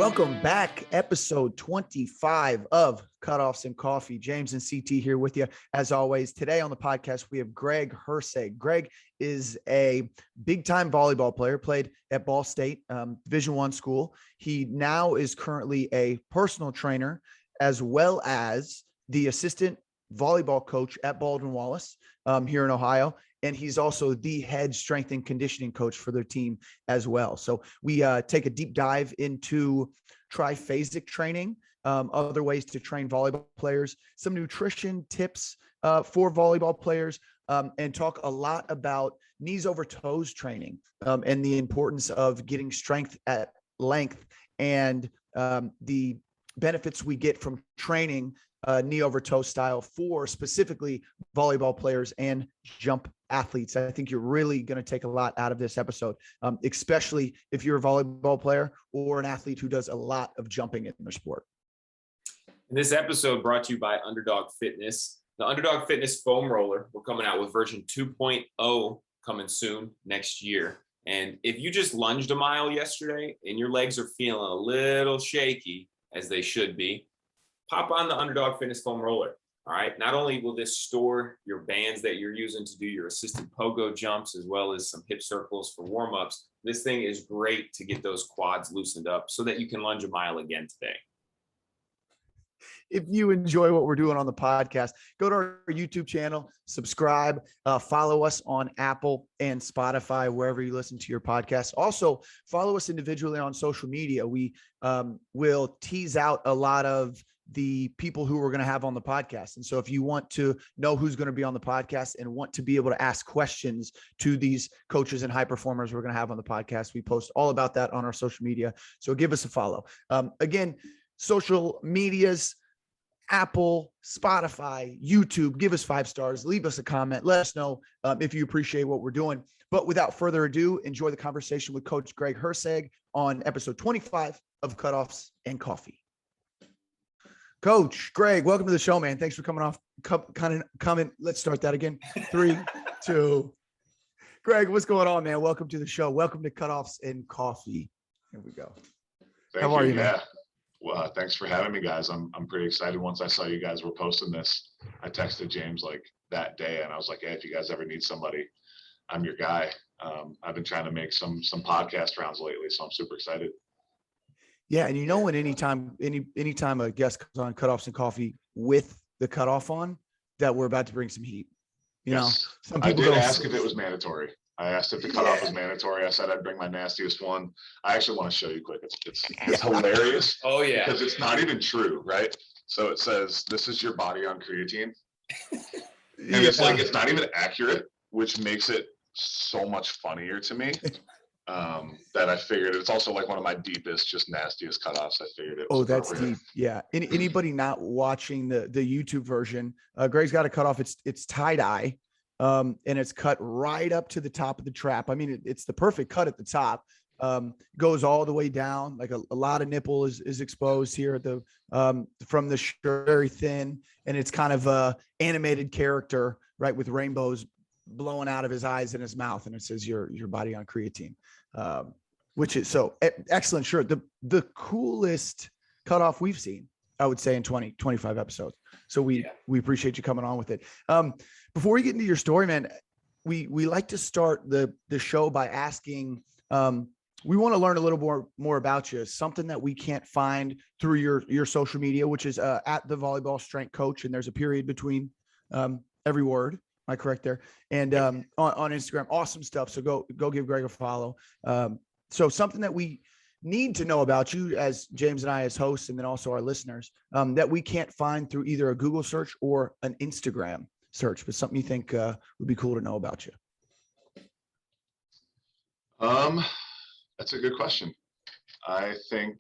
Welcome back. Episode 25 of Cutoffs and Coffee. James and CT here with you. As always, today on the podcast, we have Greg Herceg. Greg is a big-time volleyball player, played at Ball State, Division I school. He now is currently a personal trainer, as well as the assistant volleyball coach at Baldwin, Wallace, here in Ohio. And he's also the head strength and conditioning coach for their team as well. So we take a deep dive into triphasic training, other ways to train volleyball players, some nutrition tips for volleyball players, and talk a lot about knees over toes training and the importance of getting strength at length and the benefits we get from training knee over toe style for specifically volleyball players and jump athletes. I think you're really going to take a lot out of this episode, especially if you're a volleyball player or an athlete who does a lot of jumping in their sport. This episode brought to you by Underdog Fitness. The Underdog Fitness foam roller, we're coming out with version 2.0 coming soon next year. And if you just lunged a mile yesterday and your legs are feeling a little shaky, as they should be, pop on the Underdog Fitness foam roller. All right. Not only will this store your bands that you're using to do your assisted pogo jumps, as well as some hip circles for warm-ups, this thing is great to get those quads loosened up so that you can lunge a mile again today. If you enjoy what we're doing on the podcast, go to our YouTube channel, subscribe, follow us on Apple and Spotify, wherever you listen to your podcast. Also, follow us individually on social media. We will tease out a lot of the people who we're going to have on the podcast. And so if you want to know who's going to be on the podcast and want to be able to ask questions to these coaches and high performers we're going to have on the podcast, we post all about that on our social media. So give us a follow. Again, social medias, Apple, Spotify, YouTube, give us 5 stars, leave us a comment, let us know if you appreciate what we're doing. But without further ado, enjoy the conversation with Coach Greg Herceg on episode 25 of Cutoffs and Coffee. Coach Greg, welcome to the show, man. Thanks for coming. Let's start that again. 3, 2. Greg, what's going on, man? Welcome to the show. Welcome to Cutoffs and Coffee. Here we go. How are you, man? Well, thanks for having me, guys. I'm pretty excited. Once I saw you guys were posting this, I texted James like that day, and I was like, hey, if you guys ever need somebody, I'm your guy. I've been trying to make some podcast rounds lately, so I'm super excited. Yeah, and you know when anytime a guest comes on Cutoffs and Coffee with the cutoff on, that we're about to bring some heat. You know, some people I did ask if it was mandatory. I asked if the cutoff was mandatory. I said I'd bring my nastiest one. I actually want to show you quick. It's hilarious. Oh yeah, because it's not even true, right? So it says this is your body on creatine, and it's like it's not even accurate, which makes it so much funnier to me. That I figured it's also like one of my deepest, just nastiest cutoffs. I figured it was that's deep. Yeah. Anybody not watching the YouTube version, Greg's got a cutoff. It's tie-dye, and it's cut right up to the top of the trap. I mean, it's the perfect cut at the top. Goes all the way down, like a lot of nipple is exposed here at the from the shirt, very thin, and it's kind of a animated character, right, with rainbows blowing out of his eyes and his mouth, and it says your body on creatine, which is so excellent shirt. The coolest cutoff we've seen, I would say, in 25 episodes. So we appreciate you coming on with it. Before we get into your story, man, we like to start the show by asking, we want to learn a little more about you, something that we can't find through your social media, which is at the Volleyball Strength Coach, and there's a period between every word. Am I correct there? And on Instagram, awesome stuff. So go give Greg a follow. So something that we need to know about you, as James and I as hosts, and then also our listeners, that we can't find through either a Google search or an Instagram search, but something you think would be cool to know about you. That's a good question. I think,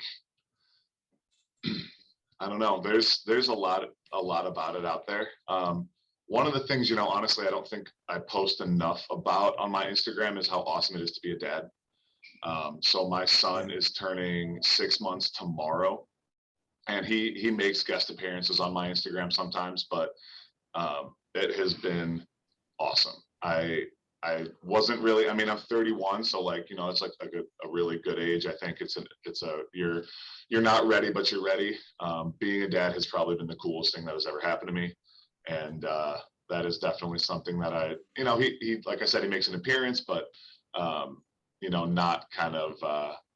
I don't know. There's a lot about it out there. One of the things, honestly, I don't think I post enough about on my Instagram is how awesome it is to be a dad. So my son is turning 6 months tomorrow, and he makes guest appearances on my Instagram sometimes, but it has been awesome. I wasn't really, I mean, I'm 31. So like, you know, it's like a really good age. I think you're not ready, but you're ready. Being a dad has probably been the coolest thing that has ever happened to me. And that is definitely something that you know, he, like I said, he makes an appearance, but, you know, not kind of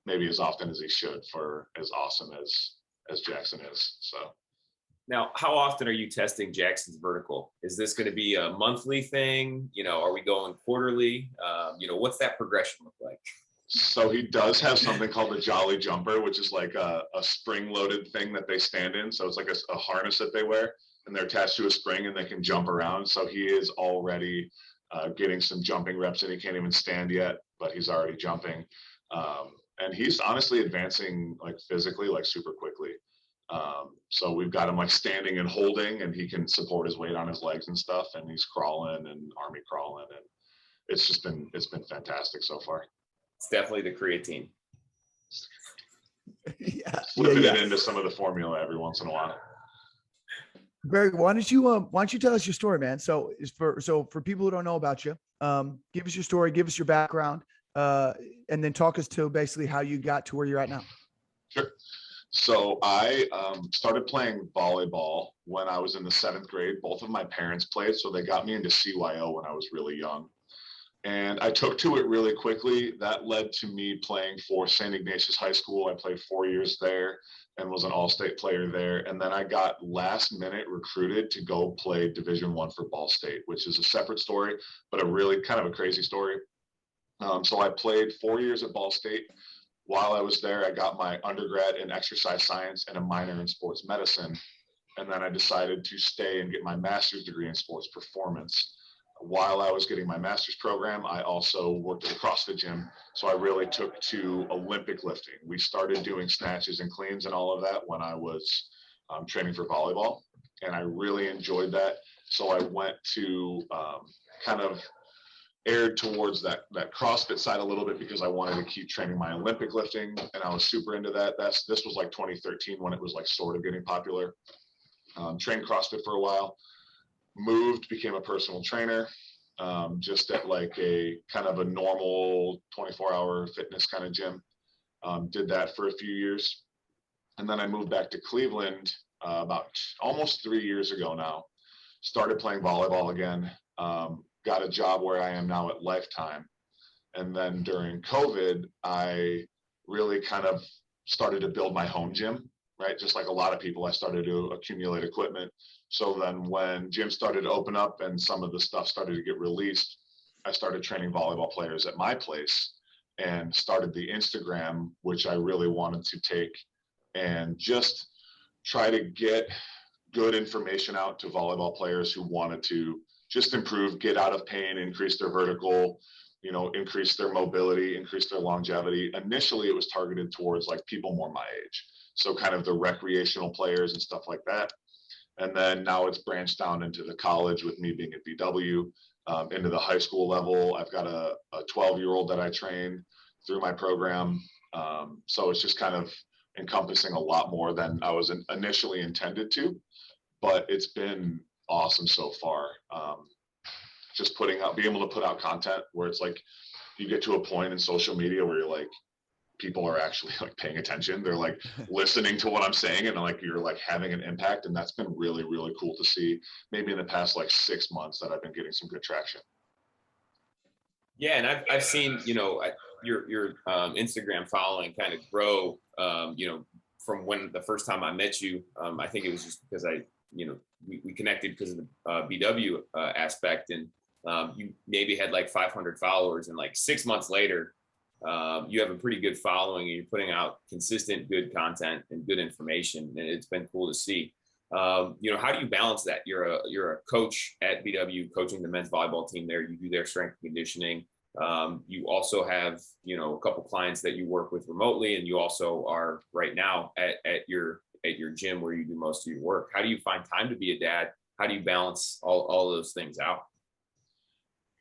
maybe as often as he should for as awesome as Jackson is. So. Now, how often are you testing Jackson's vertical? Is this going to be a monthly thing? You know, are we going quarterly? You know, what's that progression look like? So he does have something called a Jolly Jumper, which is like a spring-loaded thing that they stand in. So it's like a harness that they wear, and they're attached to a spring, and they can jump around. So he is already getting some jumping reps, and he can't even stand yet, but he's already jumping. And he's honestly advancing like physically, like super quickly. So we've got him like standing and holding, and he can support his weight on his legs and stuff, and he's crawling and army crawling, and it's been fantastic so far. It's definitely the creatine. Flipping it into some of the formula every once in a while. Greg, why don't you tell us your story, man? So for people who don't know about you, give us your story, give us your background, and then talk us to basically how you got to where you're at now. Sure. So I started playing volleyball when I was in the 7th grade. Both of my parents played, so they got me into CYO when I was really young. And I took to it really quickly. That led to me playing for St. Ignatius High School. I played 4 years there and was an all-state player there. And then I got last-minute recruited to go play Division I for Ball State, which is a separate story, but a really kind of a crazy story. So I played 4 years at Ball State. While I was there, I got my undergrad in exercise science and a minor in sports medicine. And then I decided to stay and get my master's degree in sports performance. While I was getting my master's program, I also worked at a CrossFit gym. So I really took to Olympic lifting. We started doing snatches and cleans and all of that when I was training for volleyball. And I really enjoyed that. So I went to kind of aired towards that CrossFit side a little bit because I wanted to keep training my Olympic lifting, and I was super into that. This was like 2013 when it was like sort of getting popular. Trained CrossFit for a while, moved, became a personal trainer, just at like a kind of a normal 24-hour fitness kind of gym. Did that for a few years. And then I moved back to Cleveland about almost 3 years ago now. Started playing volleyball again. Got a job where I am now at Lifetime. And then during COVID, I really kind of started to build my home gym, right? Just like a lot of people, I started to accumulate equipment. So then when gyms started to open up and some of the stuff started to get released, I started training volleyball players at my place and started the Instagram, which I really wanted to take and just try to get good information out to volleyball players who wanted to just improve, get out of pain, increase their vertical, you know, increase their mobility, increase their longevity. Initially, it was targeted towards like people more my age. So kind of the recreational players and stuff like that. And then now it's branched down into the college with me being at BW, into the high school level. I've got a 12-year-old that I train through my program. So it's just kind of encompassing a lot more than I was initially intended to, but it's been awesome so far. Just being able to put out content where it's like you get to a point in social media where you're like, people are actually like paying attention. They're like listening to what I'm saying, and like you're like having an impact. And that's been really, really cool to see. Maybe in the past like 6 months that I've been getting some good traction. Yeah, and I've seen, you know, your Instagram following kind of grow. You know, from when the first time I met you, I think it was just because we connected because of the BW aspect, and you maybe had like 500 followers, and like 6 months later, you have a pretty good following, and you're putting out consistent good content and good information, and it's been cool to see. You know, how do you balance that? You're a coach at BW, coaching the men's volleyball team there. You do their strength and conditioning. You also have, you know, a couple clients that you work with remotely, and you also are right now at your gym where you do most of your work. How do you find time to be a dad? How do you balance all those things out?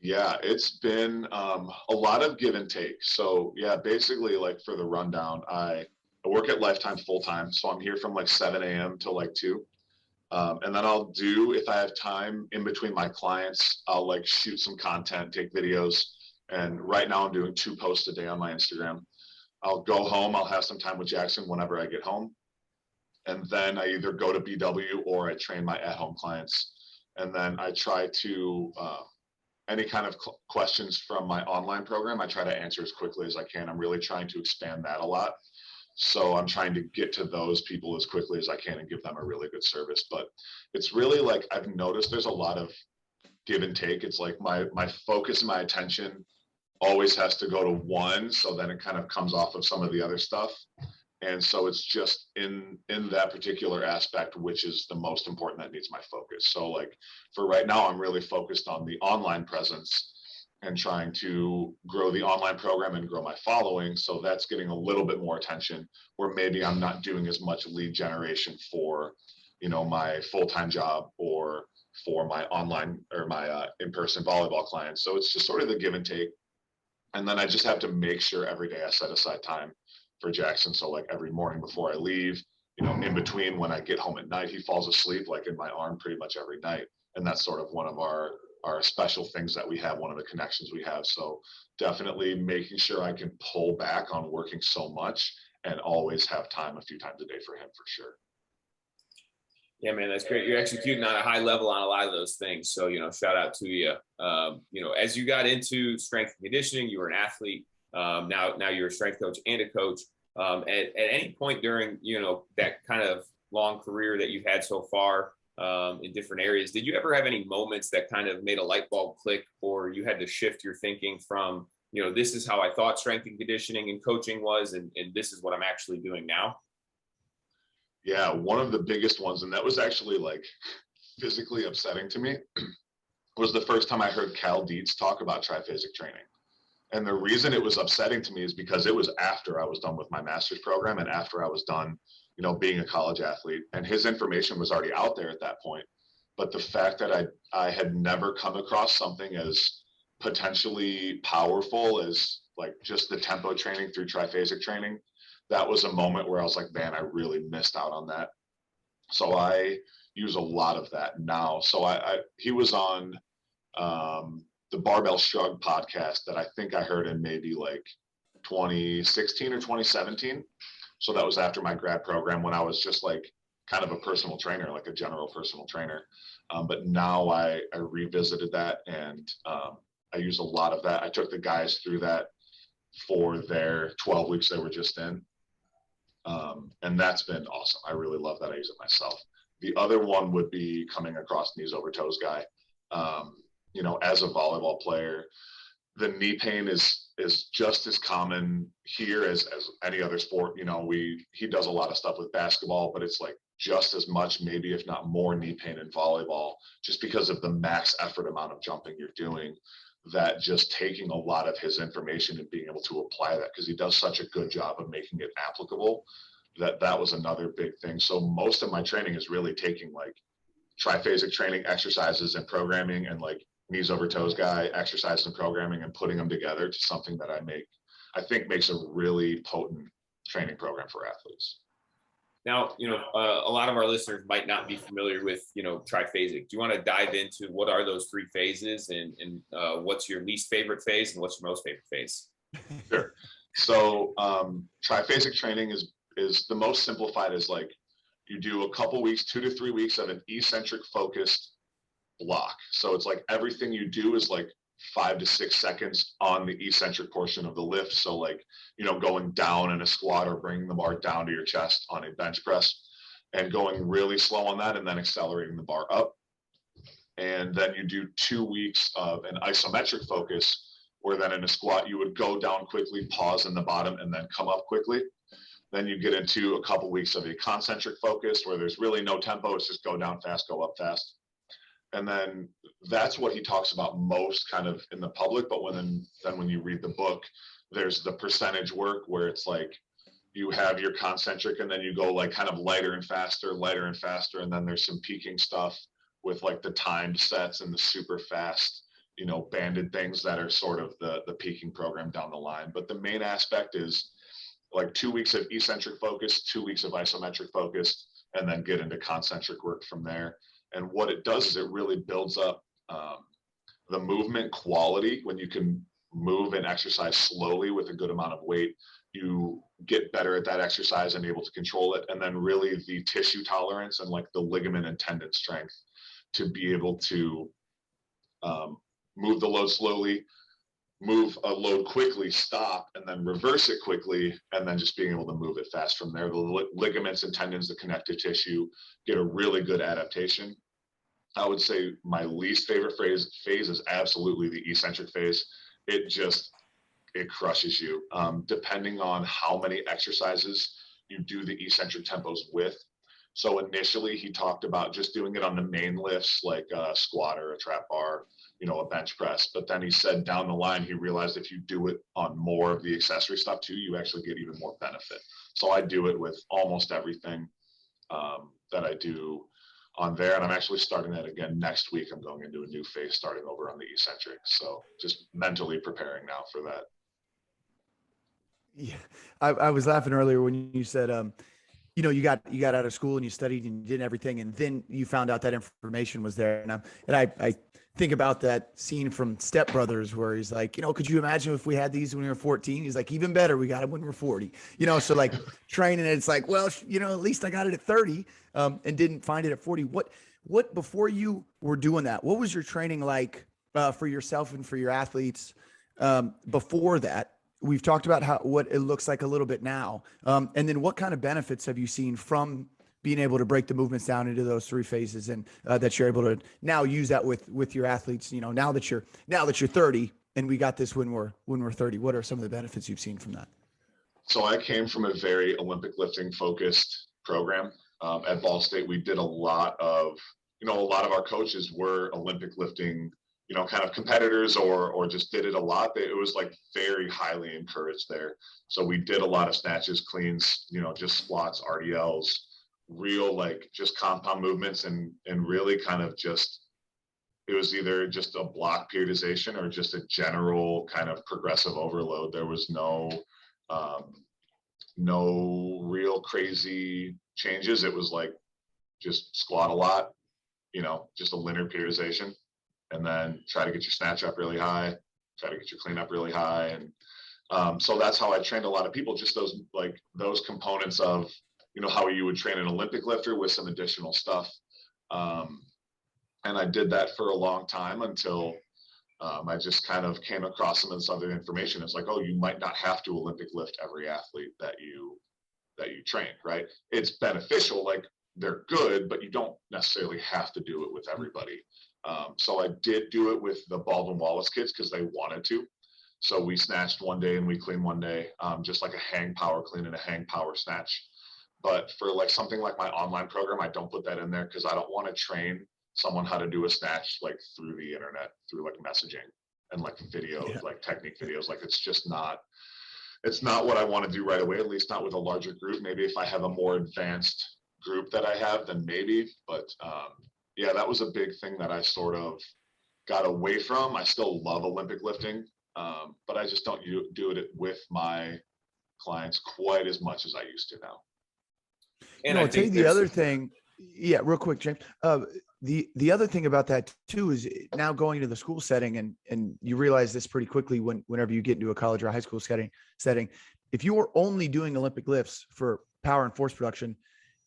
Yeah, it's been a lot of give and take. So yeah, basically like for the rundown, I work at Lifetime full time. So I'm here from like 7 a.m. till like 2. And then I'll do, if I have time in between my clients, I'll like shoot some content, take videos. And right now I'm doing 2 posts a day on my Instagram. I'll go home. I'll have some time with Jackson whenever I get home. And then I either go to BW or I train my at-home clients. And then I try to, any kind of questions from my online program, I try to answer as quickly as I can. I'm really trying to expand that a lot. So I'm trying to get to those people as quickly as I can and give them a really good service. But it's really like, I've noticed there's a lot of give and take. It's like my focus, my attention always has to go to one. So then it kind of comes off of some of the other stuff. And so it's just in that particular aspect, which is the most important, that needs my focus. So like for right now, I'm really focused on the online presence and trying to grow the online program and grow my following. So that's getting a little bit more attention, where maybe I'm not doing as much lead generation for, you know, my full-time job or for my online or my in-person volleyball clients. So it's just sort of the give and take. And then I just have to make sure every day I set aside time for Jackson. So like every morning before I leave, you know, in between when I get home at night, he falls asleep like in my arm pretty much every night. And that's sort of one of our special things that we have, one of the connections we have. So definitely making sure I can pull back on working so much and always have time a few times a day for him, for sure. Yeah, man, that's great. You're executing on a high level on a lot of those things. So, you know, shout out to you. You know, as you got into strength and conditioning, you were an athlete. Now you're a strength coach and a coach. At any point during, you know, that kind of long career that you've had so far in different areas, did you ever have any moments that kind of made a light bulb click, or you had to shift your thinking from, you know, this is how I thought strength and conditioning and coaching was, and this is what I'm actually doing now? Yeah, one of the biggest ones, and that was actually like physically upsetting to me, was the first time I heard Cal Dietz talk about triphasic training. And the reason it was upsetting to me is because it was after I was done with my master's program and after I was done, you know, being a college athlete, and his information was already out there at that point. But the fact that I had never come across something as potentially powerful as like just the tempo training through triphasic training, that was a moment where I was like, man, I really missed out on that. So I use a lot of that now. So he was on the Barbell Shrug podcast that I think I heard in maybe like 2016 or 2017. So that was after my grad program, when I was just like kind of a personal trainer, like a general personal trainer. But now I revisited that, and I use a lot of that. I took the guys through that for their 12 weeks they were just in. And that's been awesome. I really love that. I use it myself. The other one would be coming across knees over toes guy. You know, as a volleyball player, the knee pain is just as common here as any other sport. You know, he does a lot of stuff with basketball, but it's like just as much, maybe if not more, knee pain in volleyball, just because of the max effort amount of jumping you're doing. That just taking a lot of his information and being able to apply that, because he does such a good job of making it applicable, that was another big thing. So most of my training is really taking like triphasic training exercises and programming, and like knees over toes guy exercises and programming, and putting them together to something that I think makes a really potent training program for athletes. Now, you know, a lot of our listeners might not be familiar with, you know, triphasic. Do you want to dive into what are those 3 phases, and what's your least favorite phase and what's your most favorite phase? Sure. So triphasic training is the most simplified, is like you do a couple weeks, 2 to 3 weeks of an eccentric focused block. So it's like everything you do is like 5 to 6 seconds on the eccentric portion of the lift. So like, you know, going down in a squat or bringing the bar down to your chest on a bench press, and going really slow on that, and then accelerating the bar up. And then you do 2 weeks of an isometric focus, where then in a squat, you would go down quickly, pause in the bottom, and then come up quickly. Then you get into a couple weeks of a concentric focus, where there's really no tempo. It's just go down fast, go up fast. And then that's what he talks about most kind of in the public. But when you read the book, there's the percentage work, where it's like you have your concentric, and then you go like kind of lighter and faster. And then there's some peaking stuff with like the timed sets and the super fast, you know, banded things that are sort of the peaking program down the line. But the main aspect is like 2 weeks of eccentric focus, 2 weeks of isometric focus, and then get into concentric work from there. And what it does is it really builds up the movement quality. When you can move and exercise slowly with a good amount of weight, you get better at that exercise and able to control it. And then really the tissue tolerance and like the ligament and tendon strength to be able to move the load slowly, move a load quickly, stop, and then reverse it quickly, and then just being able to move it fast from there. The ligaments and tendons, the connective tissue, get a really good adaptation. I would say my least favorite phase is absolutely the eccentric phase. It crushes you. Depending on how many exercises you do the eccentric tempos with. So initially he talked about just doing it on the main lifts, like a squat or a trap bar, you know, a bench press. But then he said down the line, he realized if you do it on more of the accessory stuff too, you actually get even more benefit. So I do it with almost everything that I do on there. And I'm actually starting that again next week. I'm going into a new phase starting over on the eccentric. So just mentally preparing now for that. Yeah. I was laughing earlier when you said, you know, you got out of school and you studied and did everything, and then you found out that information was there. And I think about that scene from Step Brothers where he's like, you know, could you imagine if we had these when we were 14? He's like, even better, we got it when we're 40. You know, so like training, it's like, well, you know, at least I got it at 30 and didn't find it at 40. What before you were doing that, what was your training like for yourself and for your athletes before that? We've talked about what it looks like a little bit now. And then what kind of benefits have you seen from being able to break the movements down into those three phases, and that you're able to now use that with your athletes, you know, now that you're 30 and we got this when we're 30, what are some of the benefits you've seen from that? So I came from a very Olympic lifting focused program. At Ball State, we did a lot of our coaches were Olympic lifting, you know, kind of competitors or just did it a lot. It was like very highly encouraged there. So we did a lot of snatches, cleans, you know, just squats, RDLs, real like just compound movements, and really kind of just, it was either just a block periodization or just a general kind of progressive overload. There was no real crazy changes. It was like just squat a lot, you know, just a linear periodization. And then try to get your snatch up really high, try to get your clean up really high. And so that's how I trained a lot of people, just those components of, you know, how you would train an Olympic lifter with some additional stuff. And I did that for a long time until I just kind of came across some of this other information. It's like, oh, you might not have to Olympic lift every athlete that you train, right? It's beneficial, like they're good, but you don't necessarily have to do it with everybody. So I did do it with the Baldwin Wallace kids because they wanted to. So we snatched one day and we cleaned one day, just like a hang power clean and a hang power snatch. But for like something like my online program, I don't put that in there because I don't want to train someone how to do a snatch like through the internet, through like messaging and like videos, like technique videos. Like it's not what I want to do right away, at least not with a larger group. Maybe if I have a more advanced group that I have, then maybe, but yeah, that was a big thing that I sort of got away from. I still love Olympic lifting, but I just don't do it with my clients quite as much as I used to now. And I'll tell you the other thing. Yeah, real quick, James. The other thing about that too is now going into the school setting, and you realize this pretty quickly whenever you get into a college or a high school setting. If you are only doing Olympic lifts for power and force production,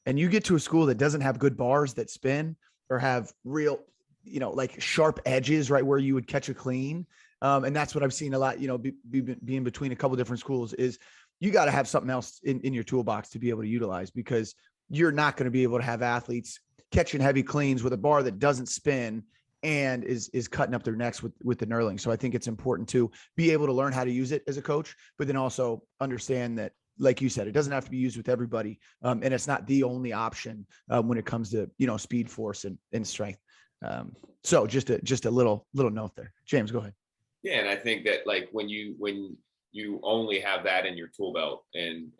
and you get to a school that doesn't have good bars that spin or have real, you know, like sharp edges, right, where you would catch a clean. And that's what I've seen a lot, you know, being between a couple different schools, is you got to have something else in your toolbox to be able to utilize, because you're not going to be able to have athletes catching heavy cleans with a bar that doesn't spin and is cutting up their necks with the knurling. So I think it's important to be able to learn how to use it as a coach, but then also understand that, like you said, it doesn't have to be used with everybody. And it's not the only option when it comes to, you know, speed, force, and strength. So just a little note there. James, go ahead. Yeah. And I think that like when you only have that in your tool belt and,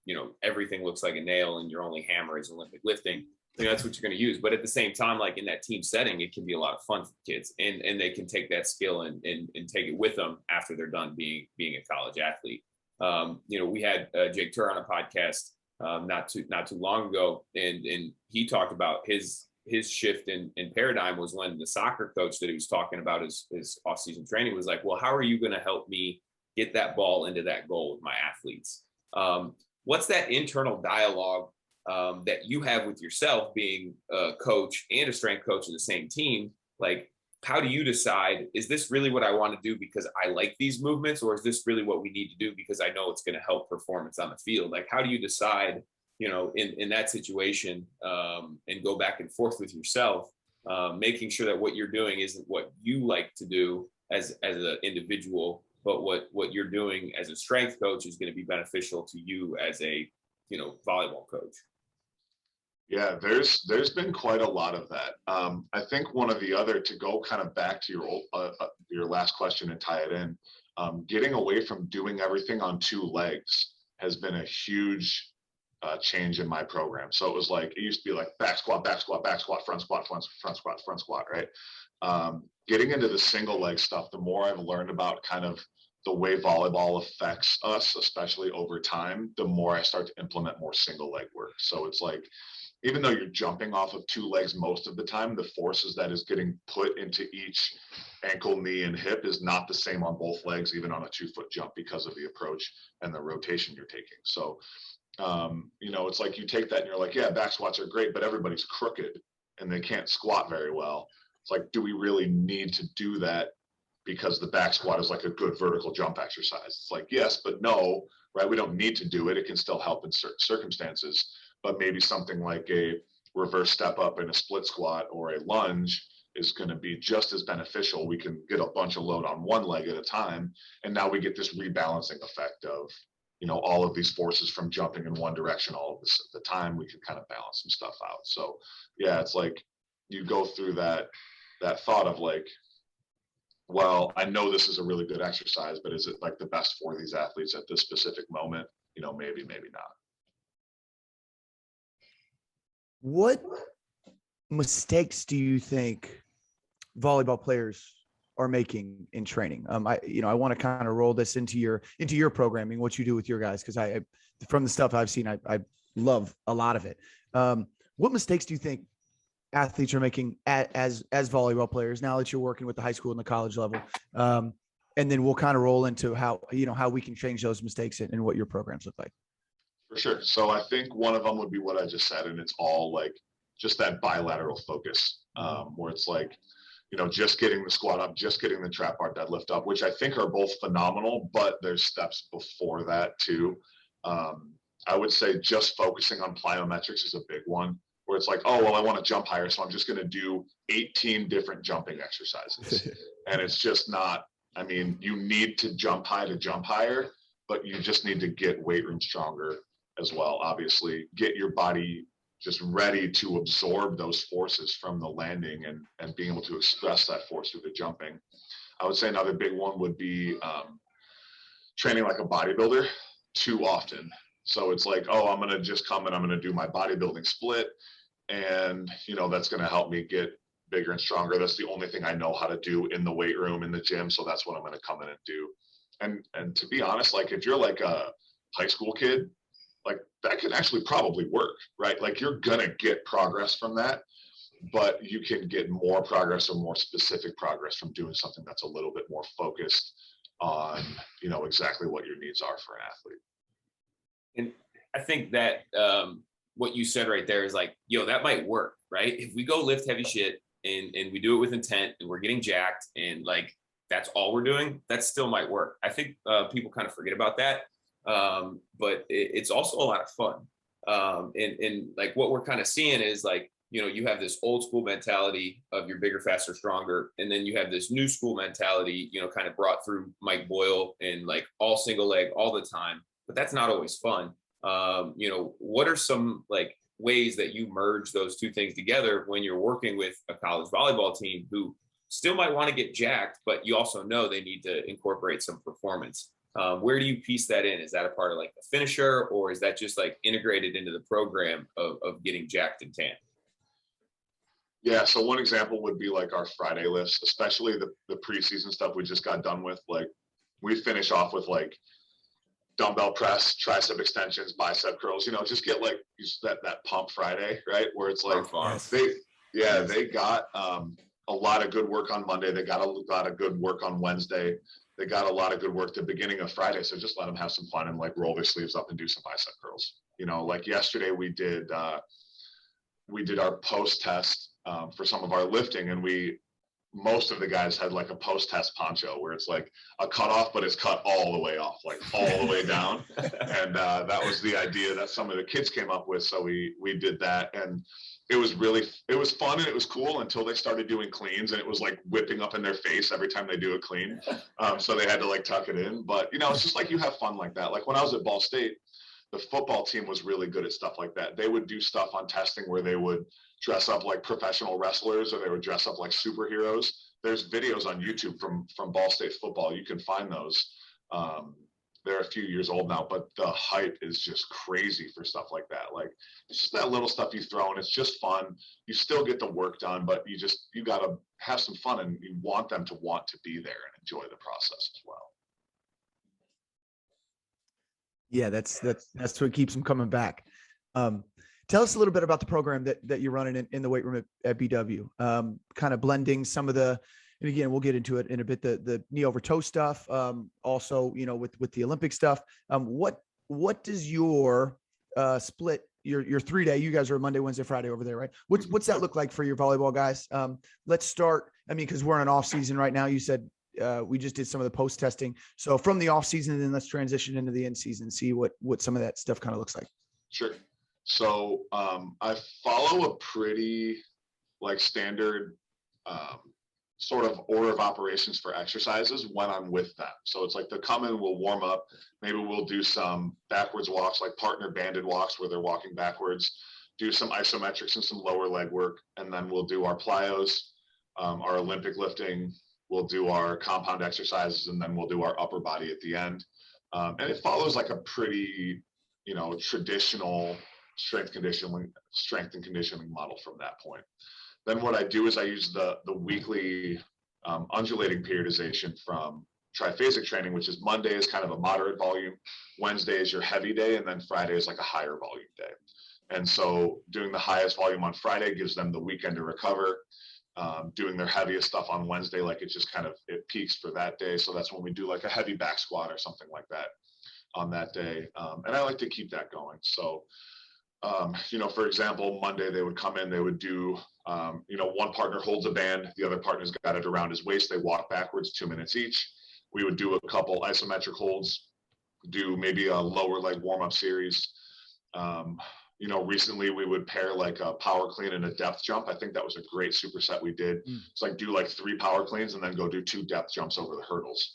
you know, everything looks like a nail and your only hammer is Olympic lifting, you know, that's what you're going to use. But at the same time, like in that team setting, it can be a lot of fun for kids, and they can take that skill and take it with them after they're done being a college athlete. You know, we had Jake Turr on a podcast not too long ago, and he talked about his shift in paradigm was when the soccer coach that he was talking about his off-season training was like, well, how are you going to help me get that ball into that goal with my athletes? What's that internal dialogue that you have with yourself, being a coach and a strength coach of the same team? Like, how do you decide, is this really what I want to do because I like these movements, or is this really what we need to do because I know it's going to help performance on the field? Like, how do you decide, in that situation, and go back and forth with yourself, making sure that what you're doing isn't what you like to do as an individual, but what you're doing as a strength coach is going to be beneficial to you as a, volleyball coach? Yeah, there's been quite a lot of that. I think one of the other, to go kind of back to your last question and tie it in, getting away from doing everything on two legs has been a huge change in my program. So it was like, it used to be like back squat, front squat, front squat, right? Getting into the single leg stuff, the more I've learned about kind of the way volleyball affects us, especially over time, the more I start to implement more single leg work. So it's like, even though you're jumping off of two legs most of the time, the forces that is getting put into each ankle, knee, and hip is not the same on both legs, even on a 2-foot jump, because of the approach and the rotation you're taking. So, it's like you take that and you're like, yeah, back squats are great, but everybody's crooked and they can't squat very well. It's like, do we really need to do that because the back squat is like a good vertical jump exercise? It's like, yes, but no, right? We don't need to do it. It can still help in certain circumstances. But maybe something like a reverse step up in a split squat or a lunge is going to be just as beneficial. We can get a bunch of load on one leg at a time. And now we get this rebalancing effect of, all of these forces from jumping in one direction all of this at the time. We can kind of balance some stuff out. So yeah, it's like you go through that thought of like, well, I know this is a really good exercise, but is it like the best for these athletes at this specific moment? Maybe not. What mistakes do you think volleyball players are making in training? I want to kind of roll this into your programming, what you do with your guys, because I from the stuff I've seen, I love a lot of it. What mistakes do you think athletes are making as volleyball players now that you're working with the high school and the college level? And then we'll kind of roll into how we can change those mistakes and what your programs look like. For sure. So I think one of them would be what I just said, and it's all like just that bilateral focus, where it's like, just getting the squat up, just getting the trap bar deadlift up, which I think are both phenomenal, but there's steps before that too. I would say just focusing on plyometrics is a big one, where it's like, oh, well, I want to jump higher, so I'm just going to do 18 different jumping exercises. And it's just not, you need to jump high to jump higher, but you just need to get weight room stronger as well. Obviously, get your body just ready to absorb those forces from the landing and being able to express that force through the jumping. I would say another big one would be training like a bodybuilder too often. So it's like, oh, I'm going to just come and I'm going to do my bodybuilding split. And, that's going to help me get bigger and stronger. That's the only thing I know how to do in the weight room, in the gym. So that's what I'm going to come in and do. And to be honest, like if you're like a high school kid, like that can actually probably work, right? Like you're going to get progress from that, but you can get more progress or more specific progress from doing something that's a little bit more focused on, exactly what your needs are for an athlete. And I think that what you said right there is like, that might work, right? If we go lift heavy shit and we do it with intent and we're getting jacked and like, that's all we're doing, that still might work. I think people kind of forget about that. But it's also a lot of fun. And like what we're kind of seeing is like, you have this old school mentality of you're bigger, faster, stronger. And then you have this new school mentality, kind of brought through Mike Boyle and like all single leg all the time, but that's not always fun. What are some like ways that you merge those two things together when you're working with a college volleyball team who still might want to get jacked, but you also know they need to incorporate some performance? Where do you piece that in? Is that a part of like the finisher, or is that just like integrated into the program of getting jacked and tan? Yeah. So one example would be like our Friday lifts, especially the preseason stuff we just got done with. Like we finish off with like dumbbell press, tricep extensions, bicep curls, just get like that pump Friday, right? Where it's like they got a lot of good work on Monday. They got a lot of good work on Wednesday. They got a lot of good work the beginning of Friday. So just let them have some fun and like roll their sleeves up and do some bicep curls. Like yesterday we did our post test for some of our lifting, and most of the guys had like a post-test poncho where it's like a cutoff, but it's cut all the way off, like all the way down. And that was the idea that some of the kids came up with. So we did that, and it was fun and it was cool until they started doing cleans, and it was like whipping up in their face every time they do a clean. So they had to like tuck it in. But, it's just like you have fun like that. Like when I was at Ball State, the football team was really good at stuff like that. They would do stuff on testing where they would dress up like professional wrestlers, or they would dress up like superheroes. There's videos on YouTube from Ball State football. You can find those. They're a few years old now, but the hype is just crazy for stuff like that. Like it's just that little stuff you throw, and it's just fun. You still get the work done, but you got to have some fun, and you want them to want to be there and enjoy the process as well. Yeah, that's what keeps them coming back. Tell us a little bit about the program that you're running in the weight room at BW. Kind of blending some of the, and again, we'll get into it in a bit, the knee over toe stuff. Also, with the Olympic stuff. What does your split, your 3-day, you guys are Monday, Wednesday, Friday over there, right? What's that look like for your volleyball guys? Let's start. I mean, because we're in an off season right now. You said we just did some of the post testing. So from the off season, then let's transition into the in season, see what some of that stuff kind of looks like. Sure. So I follow a pretty like standard sort of order of operations for exercises when I'm with them. So it's like they'll come in, we'll warm up, maybe we'll do some backwards walks, like partner banded walks where they're walking backwards, do some isometrics and some lower leg work, and then we'll do our plyos, our Olympic lifting, we'll do our compound exercises, and then we'll do our upper body at the end. And it follows like a pretty, traditional strength and conditioning model from that point. Then what I do is I use the weekly undulating periodization from Triphasic Training, which is Monday is kind of a moderate volume, Wednesday is your heavy day, and then Friday is like a higher volume day. And so doing the highest volume on Friday gives them the weekend to recover. Doing their heaviest stuff on Wednesday, like it peaks for that day. So that's when we do like a heavy back squat or something like that on that day. And I like to keep that going. So for example, Monday they would come in, they would do, one partner holds a band, the other partner's got it around his waist. They walk backwards 2 minutes each. We would do a couple isometric holds, do maybe a lower leg warm-up series. Recently we would pair like a power clean and a depth jump. I think that was a great superset we did. It's like do like 3 power cleans and then go do 2 depth jumps over the hurdles.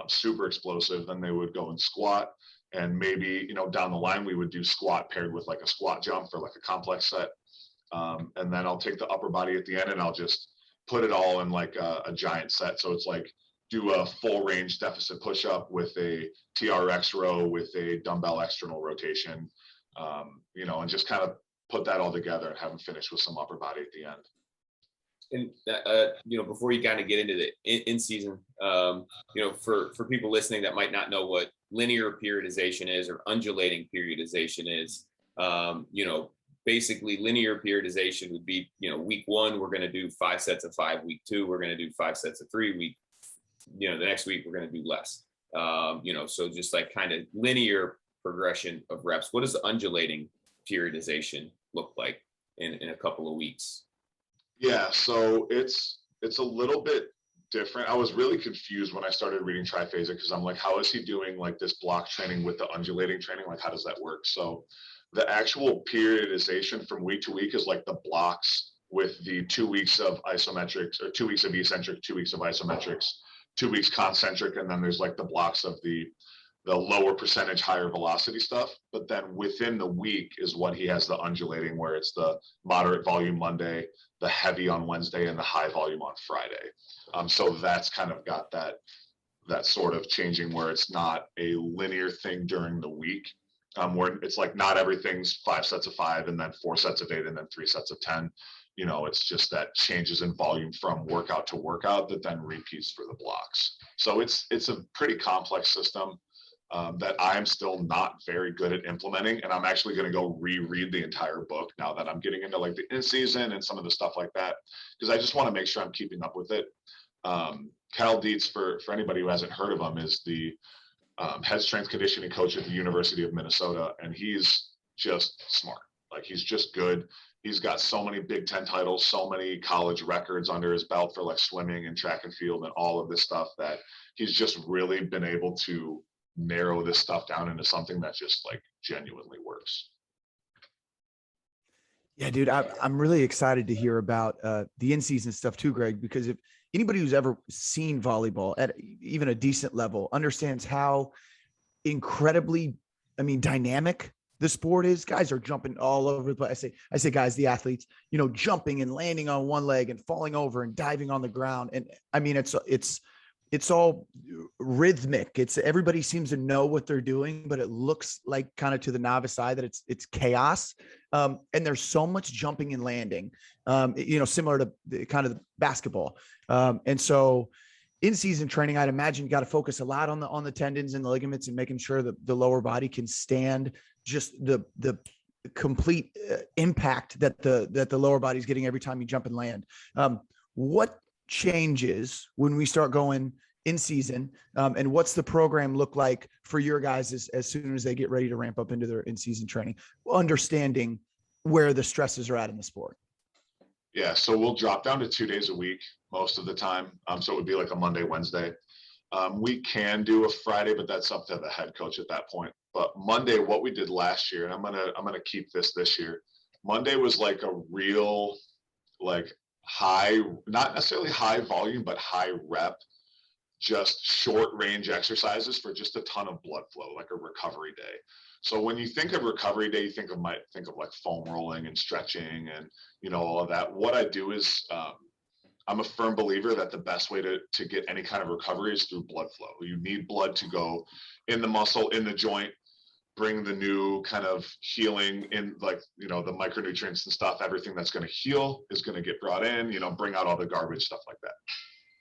Super explosive. Then they would go and squat. And maybe, down the line, we would do squat paired with like a squat jump for like a complex set. And then I'll take the upper body at the end and I'll just put it all in like a giant set. So it's like do a full range deficit push-up with a TRX row with a dumbbell external rotation, and just kind of put that all together and have them finish with some upper body at the end. And before you kind of get into the in season, for people listening that might not know what linear periodization is or undulating periodization is, basically linear periodization would be, week 1 we're going to do 5 sets of 5, week 2 we're going to do 5 sets of 3, week, the next week we're going to do less. So just like kind of linear progression of reps. What does the undulating periodization look like in a couple of weeks? Yeah, so it's a little bit different. I was really confused when I started reading Triphasic because I'm like, how is he doing like this block training with the undulating training? Like, how does that work? So the actual periodization from week to week is like the blocks with the 2 weeks of isometrics or 2 weeks of eccentric, 2 weeks of isometrics, 2 weeks concentric, and then there's like the blocks of the lower percentage, higher velocity stuff. But then within the week is what he has the undulating, where it's the moderate volume Monday, the heavy on Wednesday, and the high volume on Friday. So that's kind of got that sort of changing where it's not a linear thing during the week, where it's like not everything's 5 sets of 5 and then 4 sets of 8 and then 3 sets of 10. It's just that changes in volume from workout to workout that then repeats for the blocks. So it's a pretty complex system. that I'm still not very good at implementing. And I'm actually going to go reread the entire book now that I'm getting into like the in season and some of the stuff like that, because I just want to make sure I'm keeping up with it. Cal Dietz, for anybody who hasn't heard of him, is the head strength conditioning coach at the University of Minnesota. And he's just smart. Like, he's just good. He's got so many Big Ten titles, so many college records under his belt for like swimming and track and field and all of this stuff, that he's just really been able to narrow this stuff down into something that just like genuinely works. Yeah, dude, I'm really excited to hear about the in-season stuff too, Greg, because if anybody who's ever seen volleyball at even a decent level understands how incredibly, dynamic the sport is. Guys are jumping all over the place. I say guys, the athletes, jumping and landing on one leg and falling over and diving on the ground. And it's all rhythmic. Everybody seems to know what they're doing, but it looks like, kind of to the novice eye, that it's chaos. And there's so much jumping and landing, similar to the basketball. And so in-season training, I'd imagine you got to focus a lot on the tendons and the ligaments and making sure that the lower body can stand just the complete impact that the lower body is getting every time you jump and land. What changes when we start going in season, and what's the program look like for your guys as soon as they get ready to ramp up into their in-season training, understanding where the stresses are at in the sport? Yeah, so we'll drop down to 2 days a week most of the time. So it would be like a Monday, Wednesday. We can do a Friday, but that's up to the head coach at that point. But Monday, what we did last year, and I'm gonna keep this year. Monday was like a real, like, high, not necessarily high volume, but high rep, just short range exercises for just a ton of blood flow, like a recovery day. So when you think of recovery day, you might think of like foam rolling and stretching and, all of that. What I do is, I'm a firm believer that the best way to get any kind of recovery is through blood flow. You need blood to go in the muscle, in the joint, bring the new kind of healing in, like, the micronutrients and stuff. Everything that's going to heal is going to get brought in, bring out all the garbage, stuff like that.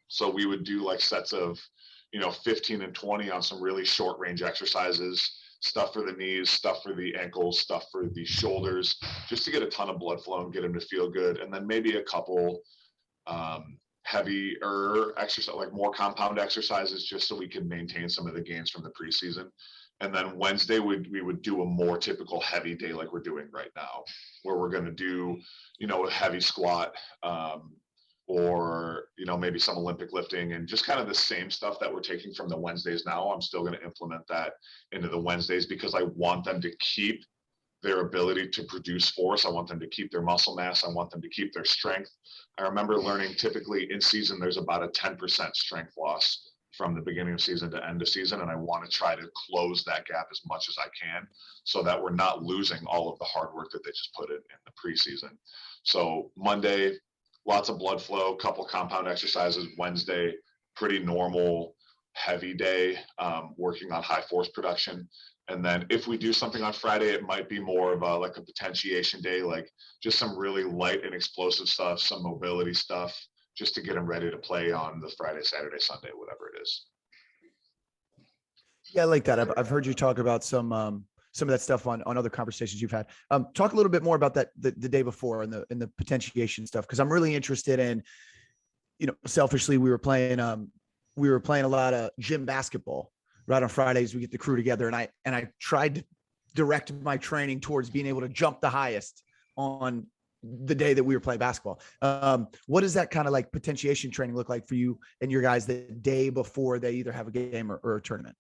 So we would do like sets of, 15 and 20 on some really short range exercises, stuff for the knees, stuff for the ankles, stuff for the shoulders, just to get a ton of blood flow and get them to feel good. And then maybe a couple heavier exercise, like more compound exercises, just so we can maintain some of the gains from the preseason. And then Wednesday, we would do a more typical heavy day like we're doing right now, where we're going to do, a heavy squat, or, maybe some Olympic lifting, and just kind of the same stuff that we're taking from the Wednesdays now. I'm still going to implement that into the Wednesdays, because I want them to keep their ability to produce force. I want them to keep their muscle mass. I want them to keep their strength. I remember learning typically in season, there's about a 10% strength loss from the beginning of season to end of season. And I want to try to close that gap as much as I can, so that we're not losing all of the hard work that they just put in the preseason. So Monday, lots of blood flow, couple compound exercises. Wednesday, pretty normal, heavy day, working on high force production. And then if we do something on Friday, it might be more of a potentiation day, like just some really light and explosive stuff, some mobility stuff, just to get them ready to play on the Friday, Saturday, Sunday, whatever it is. Yeah, I like that. I've heard you talk about some of that stuff on other conversations you've had. Talk a little bit more about that the day before and the potentiation stuff, because I'm really interested in, selfishly, we were playing a lot of gym basketball right on Fridays. We get the crew together, and I tried to direct my training towards being able to jump the highest on the day that we were playing basketball. What does that kind of like potentiation training look like for you and your guys the day before they either have a game or a tournament?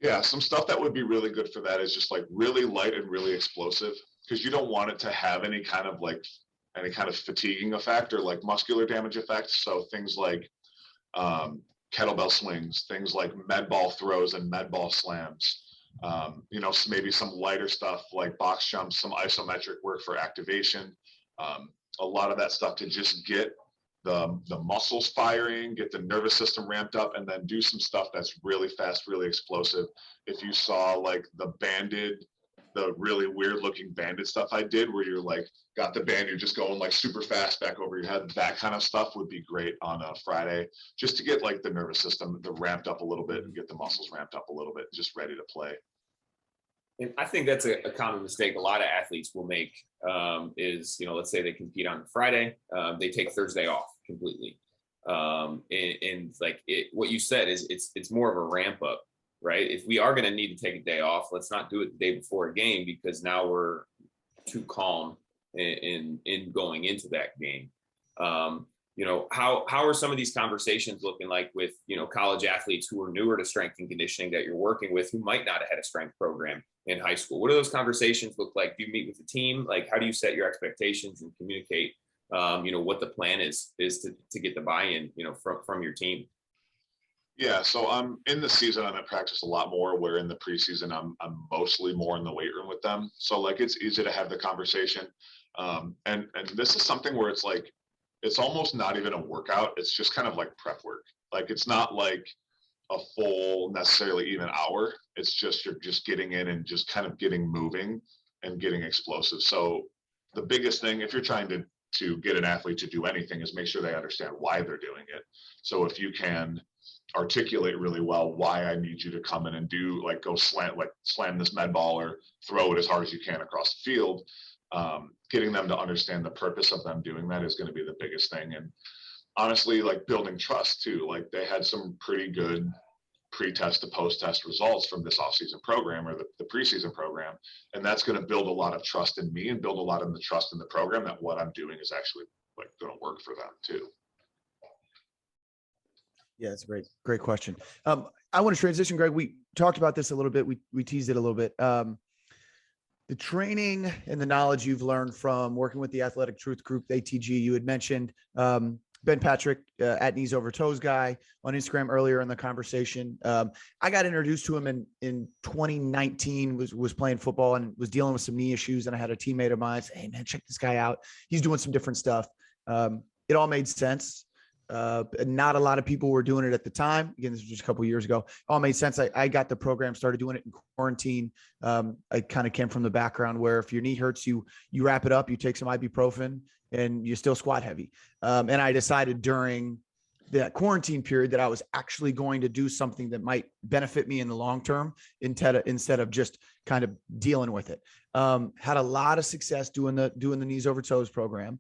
Yeah, some stuff that would be really good for that is just like really light and really explosive, because you don't want it to have any kind of fatiguing effect or like muscular damage effect. So things like kettlebell swings, things like med ball throws and med ball slams, maybe some lighter stuff like box jumps, some isometric work for activation, a lot of that stuff to just get the muscles firing, get the nervous system ramped up, and then do some stuff that's really fast, really explosive. If you saw like the banded the really weird looking bandit stuff I did, where you're like, got the band, you're just going like super fast back over your head. That kind of stuff would be great on a Friday, just to get like the nervous system ramped up a little bit and get the muscles ramped up a little bit, just ready to play. And I think that's a common mistake a lot of athletes will make, is, let's say they compete on Friday, they take Thursday off completely. And like what you said is it's more of a ramp up, right? If we are going to need to take a day off, let's not do it the day before a game, because now we're too calm in going into that game. How are some of these conversations looking like with, college athletes who are newer to strength and conditioning that you're working with, who might not have had a strength program in high school? What do those conversations look like? Do you meet with the team? Like, how do you set your expectations and communicate, what the plan is to get the buy-in, from your team? Yeah, so I'm in the season, I'm at practice a lot more, where in the preseason, I'm mostly more in the weight room with them. So like, it's easy to have the conversation. And this is something where it's like, it's almost not even a workout. It's just kind of like prep work. Like, it's not like a full necessarily even hour. It's just, you're just getting in and just kind of getting moving and getting explosive. So the biggest thing, if you're trying to get an athlete to do anything, is make sure they understand why they're doing it. So if you can articulate really well why I need you to come in and do, like, go slam this med ball or throw it as hard as you can across the field, getting them to understand the purpose of them doing that is going to be the biggest thing. And honestly, like, building trust too. Like, they had some pretty good pre-test to post-test results from this off-season program, or the preseason program, and that's going to build a lot of trust in me and build a lot of the trust in the program that what I'm doing is actually like going to work for them too. Yeah, it's a great question. I want to transition, Greg. We talked about this a little bit. We teased it a little bit. The training and the knowledge you've learned from working with the Athletic Truth Group, the ATG, you had mentioned Ben Patrick, at Knees Over Toes guy on Instagram earlier in the conversation. I got introduced to him in 2019, was playing football and was dealing with some knee issues. And I had a teammate of mine say, "Hey man, check this guy out. He's doing some different stuff." It all made sense. Not a lot of people were doing it at the time. Again, this was just a couple of years ago. It all made sense. I got the program, started doing it in quarantine. I kind of came from the background where if your knee hurts, you wrap it up, you take some ibuprofen, and you still squat heavy. And I decided during that quarantine period that I was actually going to do something that might benefit me in the long term instead of just kind of dealing with it. Had a lot of success doing the Knees Over Toes program.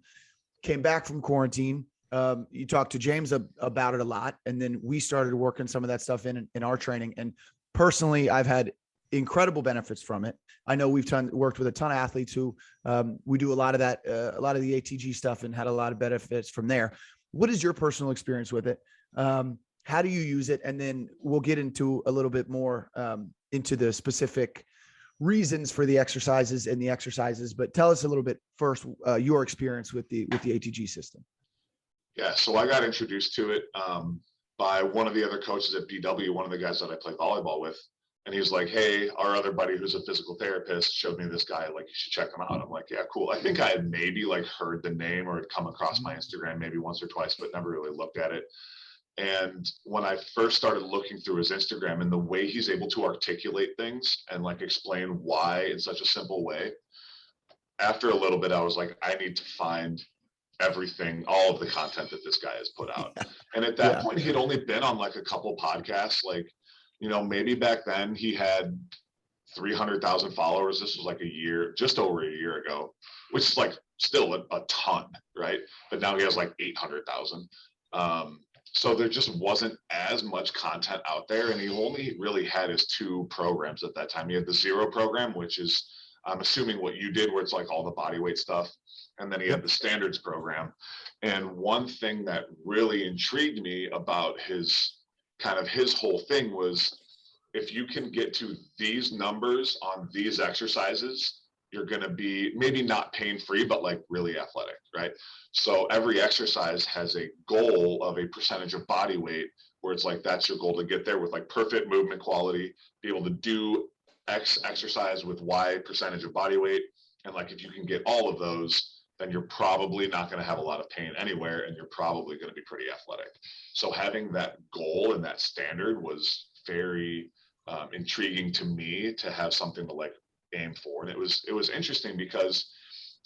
Came back from quarantine. You talked to James about it a lot, and then we started working some of that stuff in our training. And personally, I've had incredible benefits from it. I know we've worked with a ton of athletes who we do a lot of that, a lot of the ATG stuff, and had a lot of benefits from there. What is your personal experience with it? How do you use it? And then we'll get into a little bit more into the specific reasons for the exercises and the exercises, but tell us a little bit first, your experience with the ATG system. Yeah, so I got introduced to it by one of the other coaches at BW, one of the guys that I play volleyball with. And he was like, "Hey, our other buddy who's a physical therapist showed me this guy, like, you should check him out." I'm like, "Yeah, cool." I think I had maybe like heard the name or had come across my Instagram maybe once or twice, but never really looked at it. And when I first started looking through his Instagram and the way he's able to articulate things and like explain why in such a simple way, after a little bit, I was like, I need to find everything, all of the content that this guy has put out. And at that point, he had only been on like a couple podcasts. Like, maybe back then he had 300,000 followers. This was like just over a year ago, which is like still a ton, right? But now he has like 800,000. So there just wasn't as much content out there. And he only really had his two programs at that time. He had the Zero program, which is, I'm assuming what you did, where it's like all the body weight stuff. And then he had the standards program. And one thing that really intrigued me about his whole thing was, if you can get to these numbers on these exercises, you're going to be maybe not pain-free, but like really athletic, right? So every exercise has a goal of a percentage of body weight, where it's like, that's your goal to get there with like perfect movement quality, be able to do X exercise with Y percentage of body weight. And like, if you can get all of those, then you're probably not going to have a lot of pain anywhere, and you're probably going to be pretty athletic. So having that goal and that standard was very intriguing to me, to have something to like aim for. And it was interesting because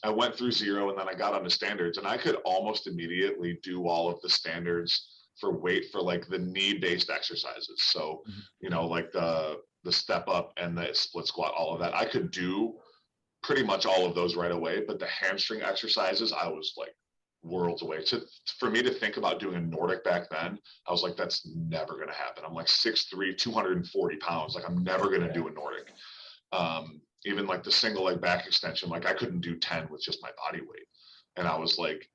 I went through zero and then I got onto standards, and I could almost immediately do all of the standards for weight for like the knee-based exercises. So, you know, like the step up and the split squat, all of that, I could do pretty much all of those right away. But the hamstring exercises, I was like worlds away. For me to think about doing a Nordic back then, I was like, that's never going to happen. I'm like 6'3", 240 pounds. Like, I'm never going to do a Nordic. Even like the single leg back extension, like I couldn't do 10 with just my body weight. And I was like,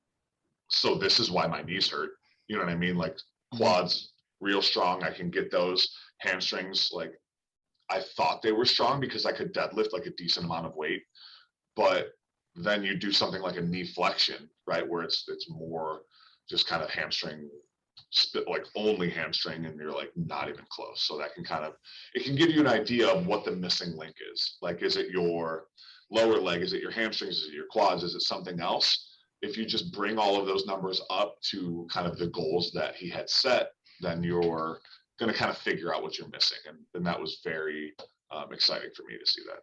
so this is why my knees hurt. You know what I mean? Like quads, real strong. I can get those. Hamstrings, like I thought they were strong because I could deadlift like a decent amount of weight. But then you do something like a knee flexion, right? Where it's more just kind of hamstring, like only hamstring, and you're like not even close. So that it can give you an idea of what the missing link is. Like, is it your lower leg? Is it your hamstrings? Is it your quads? Is it something else? If you just bring all of those numbers up to kind of the goals that he had set, then you're going to kind of figure out what you're missing. And that was very exciting for me to see that.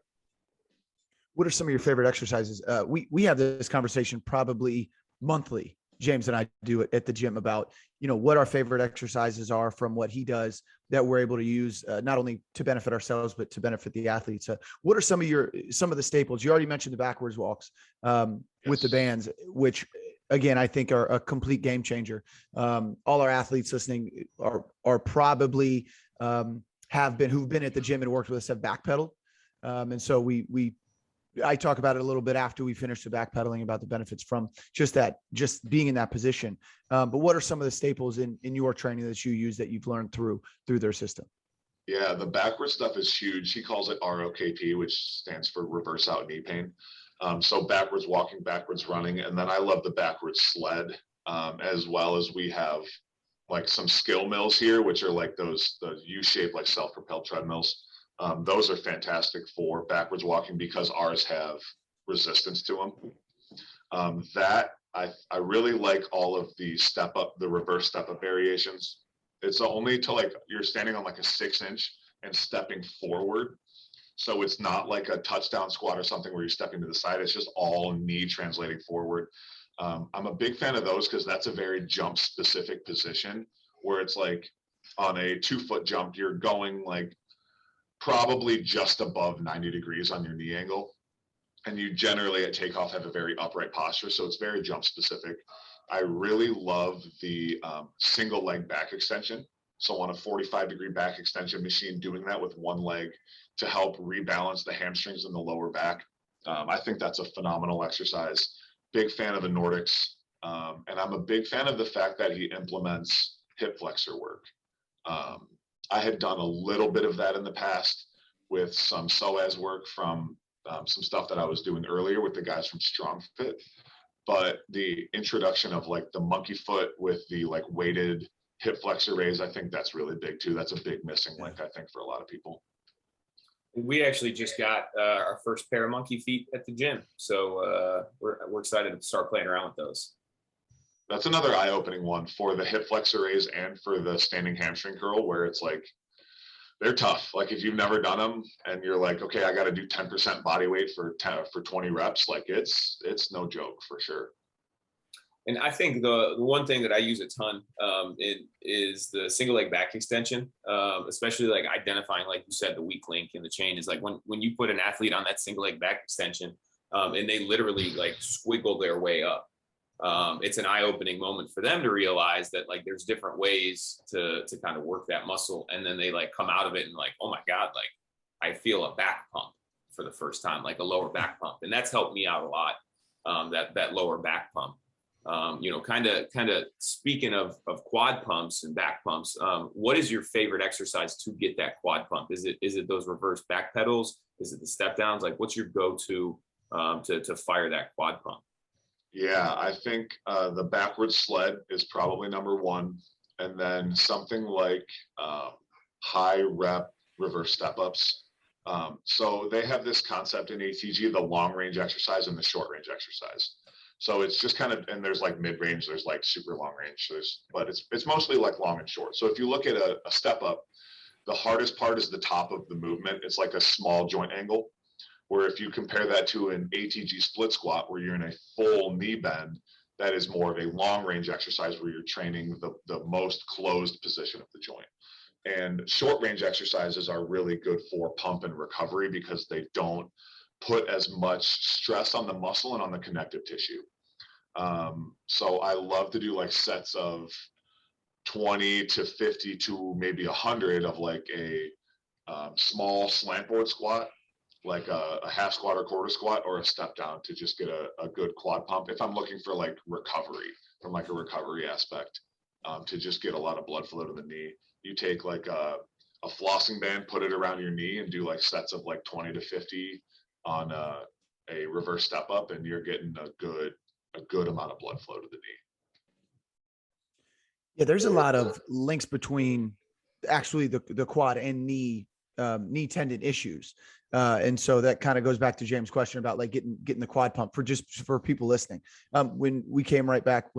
What are some of your favorite exercises? We have this conversation probably monthly. James and I do it at the gym about, you know, what our favorite exercises are from what he does that we're able to use not only to benefit ourselves, but to benefit the athletes. What are some of the staples? You already mentioned the backwards walks with the bands, which again, I think are a complete game changer. All our athletes listening are probably who've been at the gym and worked with us have backpedaled. And so I talk about it a little bit after we finish the backpedaling about the benefits from just being in that position. But what are some of the staples in your training that you use that you've learned through their system? Yeah, the backwards stuff is huge. He calls it ROKP, which stands for reverse out knee pain. So backwards walking, backwards running. And then I love the backwards sled, as well as we have like some skill mills here, which are like the U-shaped, like self-propelled treadmills. Those are fantastic for backwards walking because ours have resistance to them. I really like all of the the reverse step up variations. It's only to like, you're standing on like a 6-inch and stepping forward. So it's not like a touchdown squat or something where you're stepping to the side. It's just all knee translating forward. I'm a big fan of those because that's a very jump specific position where it's like on a 2-foot jump, you're going like probably just above 90 degrees on your knee angle. And you generally at takeoff have a very upright posture. So it's very jump specific. I really love the single leg back extension. So on a 45-degree back extension machine, doing that with one leg to help rebalance the hamstrings and the lower back. I think that's a phenomenal exercise. Big fan of the Nordics. And I'm a big fan of the fact that he implements hip flexor work. I had done a little bit of that in the past with some psoas work from some stuff that I was doing earlier with the guys from StrongFit. But the introduction of like the monkey foot with the like weighted hip flexor raise, I think that's really big too. That's a big missing link, I think, for a lot of people. We actually just got our first pair of monkey feet at the gym. So we're excited to start playing around with those. That's another eye-opening one for the hip flexor raise and for the standing hamstring curl, where it's like, they're tough. Like if you've never done them and you're like, okay, I got to do 10% body weight for 20 reps. Like it's no joke for sure. And I think the one thing that I use a ton is the single leg back extension, especially like identifying, like you said, the weak link in the chain is like when you put an athlete on that single leg back extension and they literally like squiggle their way up. It's an eye-opening moment for them to realize that like there's different ways to kind of work that muscle. And then they like come out of it and like, oh my God, like I feel a back pump for the first time, like a lower back pump. And that's helped me out a lot, that lower back pump. You know, kind of speaking of quad pumps and back pumps, what is your favorite exercise to get that quad pump? Is it those reverse back pedals? Is it the step downs? Like what's your go-to to fire that quad pump? Yeah, I think the backwards sled is probably number one. And then something like high rep reverse step ups. So they have this concept in ATG, the long range exercise and the short range exercise. So it's just kind of, and there's like mid range, there's like super long range, but it's mostly like long and short. So if you look at a step up, the hardest part is the top of the movement. It's like a small joint angle. Where if you compare that to an ATG split squat, where you're in a full knee bend, that is more of a long range exercise where you're training the most closed position of the joint. And short range exercises are really good for pump and recovery because they don't put as much stress on the muscle and on the connective tissue. So I love to do like sets of 20 to 50 to maybe 100 of like a small slant board squat, like a half squat or quarter squat, or a step down to just get a good quad pump. If I'm looking for like recovery from like a recovery aspect, to just get a lot of blood flow to the knee, you take like a flossing band, put it around your knee and do like sets of like 20 to 50 on a reverse step up, and you're getting a good amount of blood flow to the knee. Yeah, there's a lot of links between actually the quad and knee tendon issues. And so that kind of goes back to James' question about like getting the quad pump for people listening. When we came back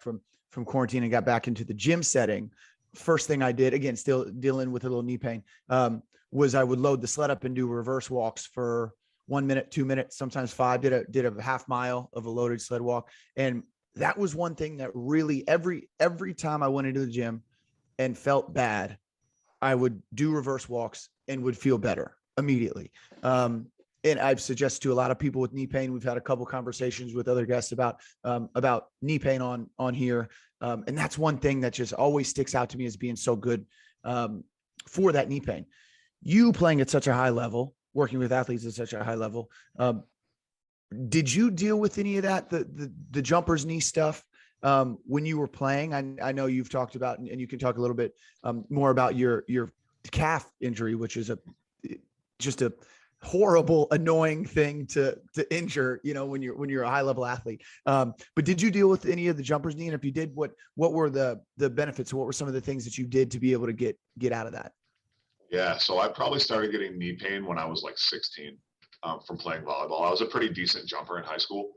from quarantine and got back into the gym setting, first thing I did, again, still dealing with a little knee pain, was I would load the sled up and do reverse walks for 1 minute, 2 minutes, sometimes 5, did a half mile of a loaded sled walk. And that was one thing that really every time I went into the gym and felt bad, I would do reverse walks and would feel better immediately. And I've suggested to a lot of people with knee pain, we've had a couple conversations with other guests about knee pain on here. And that's one thing that just always sticks out to me as being so good for that knee pain. You playing at such a high level, working with athletes at such a high level, did you deal with any of that, the jumper's knee stuff when you were playing? I know you've talked about, and you can talk a little bit more about your calf injury, which is just a horrible, annoying thing to injure, when you're a high level athlete. But did you deal with any of the jumper's knee? And if you did, what were the benefits? What were some of the things that you did to be able to get out of that? Yeah. So I probably started getting knee pain when I was like 16 from playing volleyball. I was a pretty decent jumper in high school.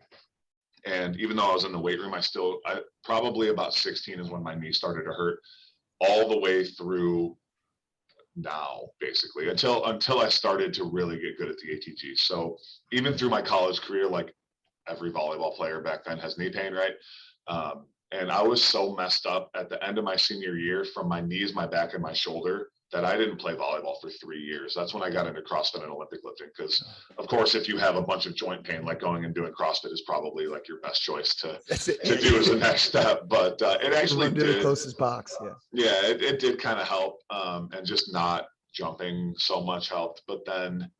And even though I was in the weight room, I probably about 16 is when my knee started to hurt all the way through now, basically, until I started to really get good at the ATG. So even through my college career, like every volleyball player back then has knee pain, right? And I was so messed up at the end of my senior year from my knees, my back, and my shoulder that I didn't play volleyball for 3 years. That's when I got into CrossFit and Olympic lifting. Because of course, if you have a bunch of joint pain, like going and doing CrossFit is probably like your best choice to do as a next step. But it actually did. The closest box. Yeah, it did kind of help. And just not jumping so much helped. But then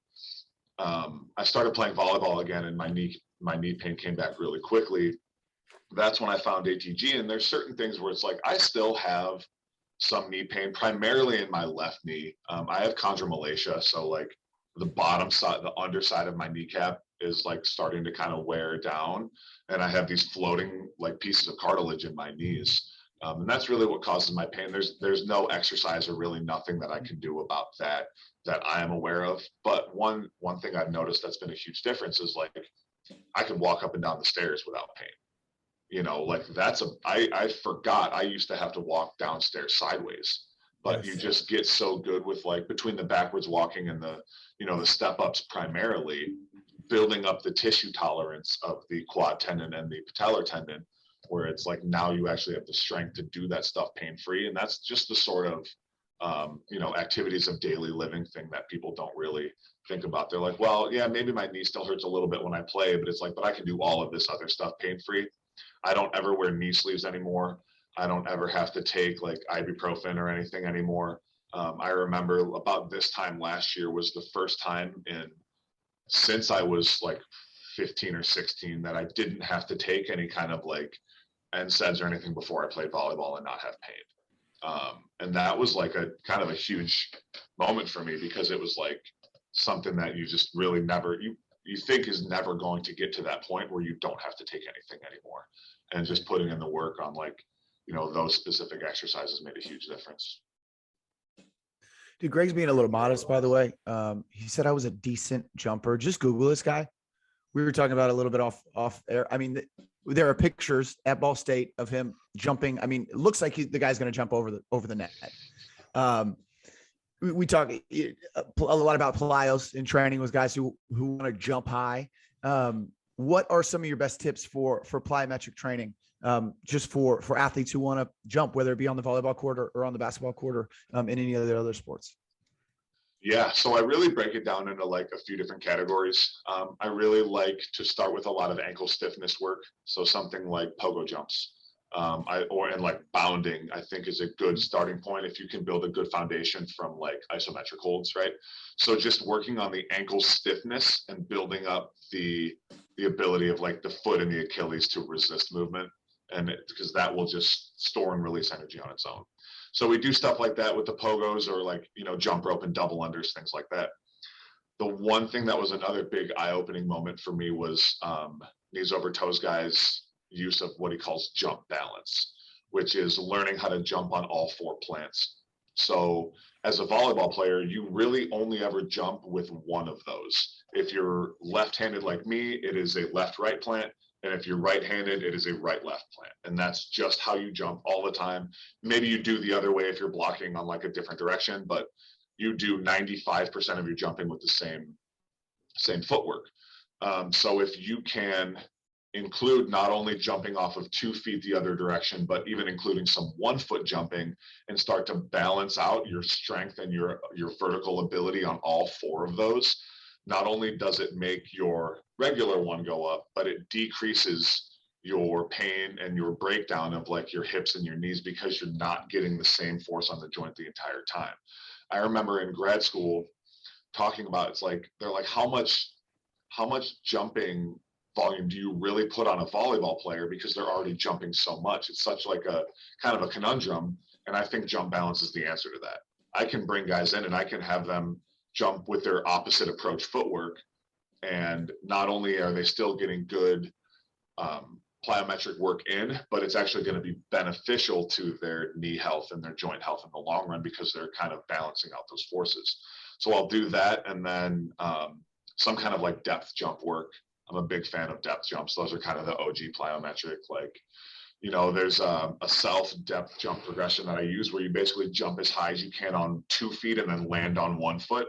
I started playing volleyball again, and my knee pain came back really quickly. That's when I found ATG. And there's certain things where it's like, I still have some knee pain, primarily in my left knee. I have chondromalacia, so like the bottom side, the underside of my kneecap is like starting to kind of wear down, and I have these floating like pieces of cartilage in my knees, and that's really what causes my pain. There's no exercise or really nothing that I can do about that I am aware of. But one thing I've noticed that's been a huge difference is like I can walk up and down the stairs without pain. Like I forgot I used to have to walk downstairs sideways, but you just get so good with like between the backwards walking and the step ups, primarily building up the tissue tolerance of the quad tendon and the patellar tendon, where it's like now you actually have the strength to do that stuff pain-free. And that's just the sort of, activities of daily living thing that people don't really think about. They're like, well, yeah, maybe my knee still hurts a little bit when I play, but it's like, but I can do all of this other stuff pain-free. I don't ever wear knee sleeves anymore. I don't ever have to take like ibuprofen or anything anymore. I remember about this time last year was the first time since I was like 15 or 16 that I didn't have to take any kind of like NSAIDs or anything before I played volleyball and not have pain. And that was like a kind of a huge moment for me, because it was like something that you just really you think is never going to get to that point where you don't have to take anything anymore. And just putting in the work on like, those specific exercises made a huge difference. Dude, Greg's being a little modest, by the way. He said I was a decent jumper. Just Google this guy. We were talking about it a little bit off air. I mean, there are pictures at Ball State of him jumping. I mean, it looks like the guy's going to jump over the net. we talk a lot about plyos in training with guys who want to jump high. What are some of your best tips for plyometric training? Just for athletes who want to jump, whether it be on the volleyball court or on the basketball court or in any of the other sports? Yeah, so I really break it down into like a few different categories. I really like to start with a lot of ankle stiffness work. So something like pogo jumps, and like bounding, I think is a good starting point if you can build a good foundation from like isometric holds, right? So just working on the ankle stiffness and building up the ability of like the foot and the Achilles to resist movement, and because that will just store and release energy on its own. So we do stuff like that with the pogos, or like, jump rope and double unders, things like that. The one thing that was another big eye-opening moment for me was knees over toes guys' use of what he calls jump balance, which is learning how to jump on all four plants. So as a volleyball player, you really only ever jump with one of those. If you're left-handed like me, it is a left-right plant. And if you're right-handed, it is a right-left plant. And that's just how you jump all the time. Maybe you do the other way if you're blocking on like a different direction, but you do 95% of your jumping with the same footwork. So if you can include not only jumping off of 2 feet the other direction, but even including some 1 foot jumping, and start to balance out your strength and your vertical ability on all four of those, not only does it make your regular one go up, but it decreases your pain and your breakdown of like your hips and your knees, because you're not getting the same force on the joint the entire time. I remember in grad school talking about, it's like, they're like, how much jumping volume do you really put on a volleyball player, because they're already jumping so much? It's such like a kind of a conundrum. And I think jump balance is the answer to that. I can bring guys in and I can have them jump with their opposite approach footwork, and not only are they still getting good plyometric work in, but it's actually going to be beneficial to their knee health and their joint health in the long run, because they're kind of balancing out those forces. So I'll do that, and then some kind of like depth jump work. I'm a big fan of depth jumps. Those are kind of the OG plyometric. Like, there's a self depth jump progression that I use, where you basically jump as high as you can on 2 feet and then land on 1 foot.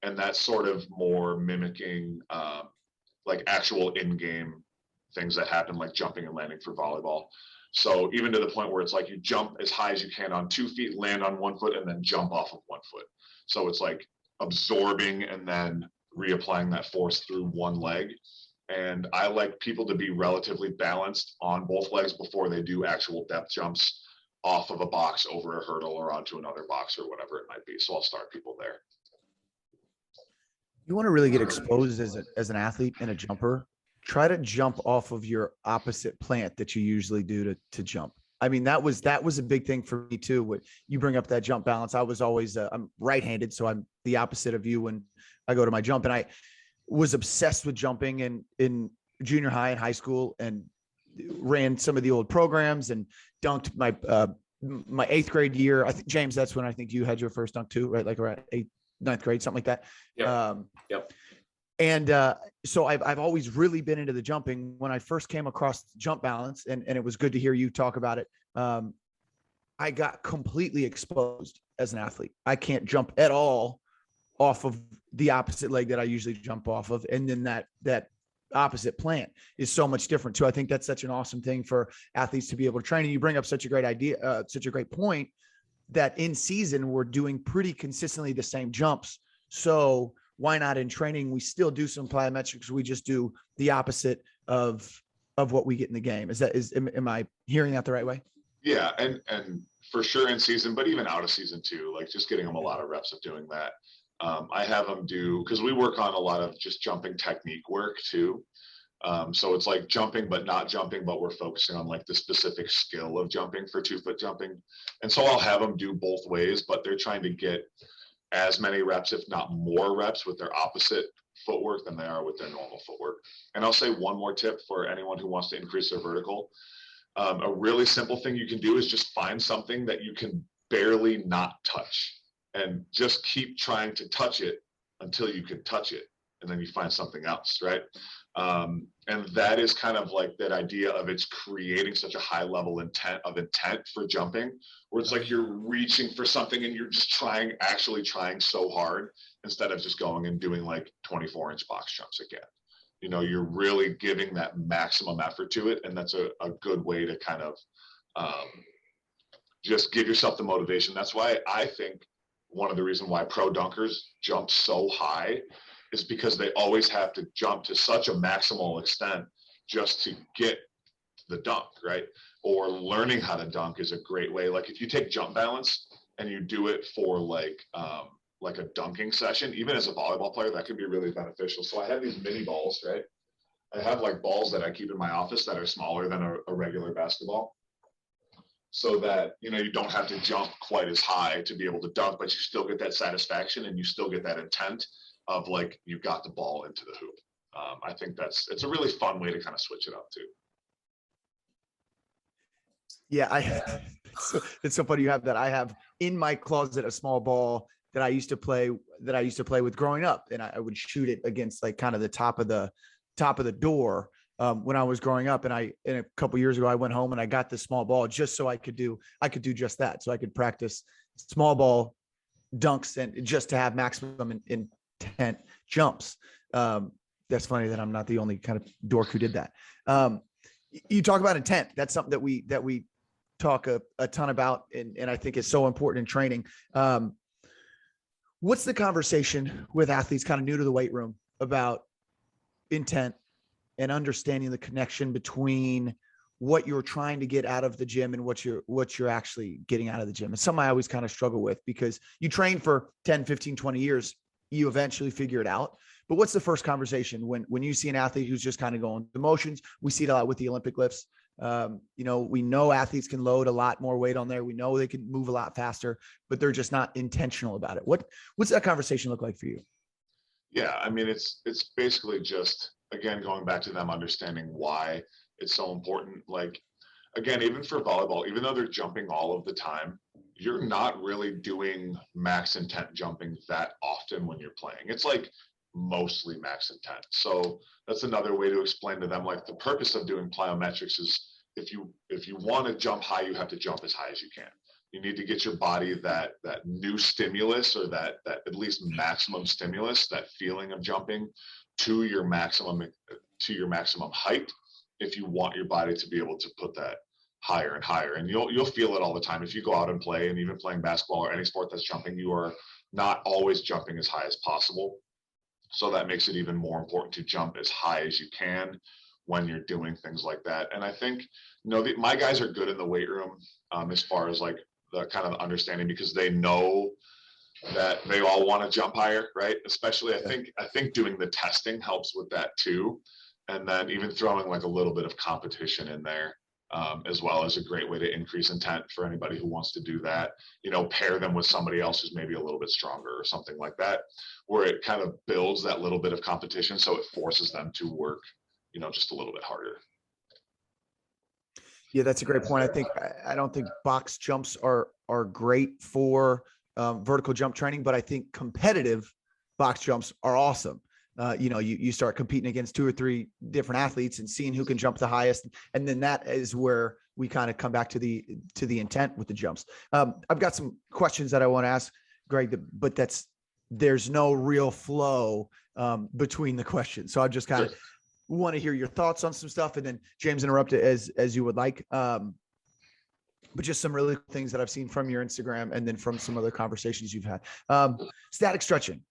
And that's sort of more mimicking like actual in-game things that happen, like jumping and landing for volleyball. So even to the point where it's like you jump as high as you can on 2 feet, land on 1 foot, and then jump off of 1 foot. So it's like absorbing and then reapplying that force through one leg. And I like people to be relatively balanced on both legs before they do actual depth jumps off of a box, over a hurdle, or onto another box, or whatever it might be. So I'll start people there. You want to really get exposed as an athlete and a jumper, try to jump off of your opposite plant that you usually do to jump. I mean, that was a big thing for me too. What you bring up, that jump balance. I was always, I'm right-handed, so I'm the opposite of you when I go to my jump. And I was obsessed with jumping in junior high and high school, and ran some of the old programs and dunked my 8th grade year. I think, James, that's when I think you had your first dunk too, right? Like around 8th, 9th grade, something like that. Yep. And so I've always really been into the jumping. When I first came across jump balance, and it was good to hear you talk about it, I got completely exposed as an athlete. I can't jump at all off of the opposite leg that I usually jump off of. And then that opposite plant is so much different too. I think that's such an awesome thing for athletes to be able to train. And you bring up such a great idea, such a great point, that in season we're doing pretty consistently the same jumps. So why not in training we still do some plyometrics? We just do the opposite of what we get in the game. Am I hearing that the right way? Yeah, and for sure in season, but even out of season too, like just getting them a lot of reps of doing that. I have them do, because we work on a lot of just jumping technique work too. So it's like jumping, but not jumping, but we're focusing on like the specific skill of jumping for 2 foot jumping. And so I'll have them do both ways, but they're trying to get as many reps, if not more reps, with their opposite footwork than they are with their normal footwork. And I'll say one more tip for anyone who wants to increase their vertical. A really simple thing you can do is just find something that you can barely not touch, and just keep trying to touch it until you can touch it. And then you find something else, right? And that is kind of like that idea of it's creating such a high level intent for jumping, where it's like you're reaching for something and you're just actually trying so hard instead of just going and doing like 24-inch box jumps again. You know, you're really giving that maximum effort to it. And that's a good way to kind of just give yourself the motivation. That's why I think one of the reasons why pro dunkers jump so high is because they always have to jump to such a maximal extent just to get the dunk, right? Or learning how to dunk is a great way. Like if you take jump balance and you do it for like a dunking session, even as a volleyball player, that could be really beneficial. So I have these mini balls, right? I have like balls that I keep in my office that are smaller than a regular basketball, so that, you know, you don't have to jump quite as high to be able to dunk, but you still get that satisfaction and you still get that intent of like, you got the ball into the hoop. I think it's a really fun way to kind of switch it up too. Yeah, it's so funny you have that. I have in my closet a small ball that I used to play with growing up, and I would shoot it against like kind of the top of the door when I was growing up. And a couple years ago, I went home and I got this small ball just so I could do just that. So I could practice small ball dunks and just to have maximum intent jumps. That's funny that I'm not the only kind of dork who did that. You talk about intent. That's something that we talk a ton about, and I think is so important in training. What's the conversation with athletes kind of new to the weight room about intent and understanding the connection between what you're trying to get out of the gym and what you're actually getting out of the gym? It's something I always kind of struggle with, because you train for 10, 15, 20 years, you eventually figure it out. But what's the first conversation when you see an athlete who's just kind of going through the motions? We see it a lot with the Olympic lifts. We know athletes can load a lot more weight on there. We know they can move a lot faster, but they're just not intentional about it. What's that conversation look like for you? Yeah, I mean, it's basically just, again, going back to them understanding why it's so important. Like, again, even for volleyball, even though they're jumping all of the time, you're not really doing max intent jumping that often when you're playing. It's like mostly max intent. So that's another way to explain to them, like, the purpose of doing plyometrics is if you want to jump high, you have to jump as high as you can. You need to get your body that new stimulus, or that at least maximum stimulus, that feeling of jumping to your maximum height, if you want your body to be able to put that higher and higher. And you'll feel it all the time. If you go out and play, and even playing basketball or any sport that's jumping, you are not always jumping as high as possible. So that makes it even more important to jump as high as you can when you're doing things like that. And I think, my guys are good in the weight room as far as like the kind of understanding, because they know that they all want to jump higher, right? Especially, I think doing the testing helps with that too. And then even throwing like a little bit of competition in there as well is a great way to increase intent for anybody who wants to do that. Pair them with somebody else who's maybe a little bit stronger or something like that, where it kind of builds that little bit of competition. So it forces them to work, just a little bit harder. Yeah, that's a great point. I don't think box jumps are great for vertical jump training, but I think competitive box jumps are awesome. You start competing against 2 or 3 different athletes and seeing who can jump the highest. And then that is where we kind of come back to the intent with the jumps. I've got some questions that I want to ask Greg, but there's no real flow between the questions. So I just kind of want to hear your thoughts on some stuff, and then James, interrupt it as you would like. But just some really things that I've seen from your Instagram, and then from some other conversations you've had. Static stretching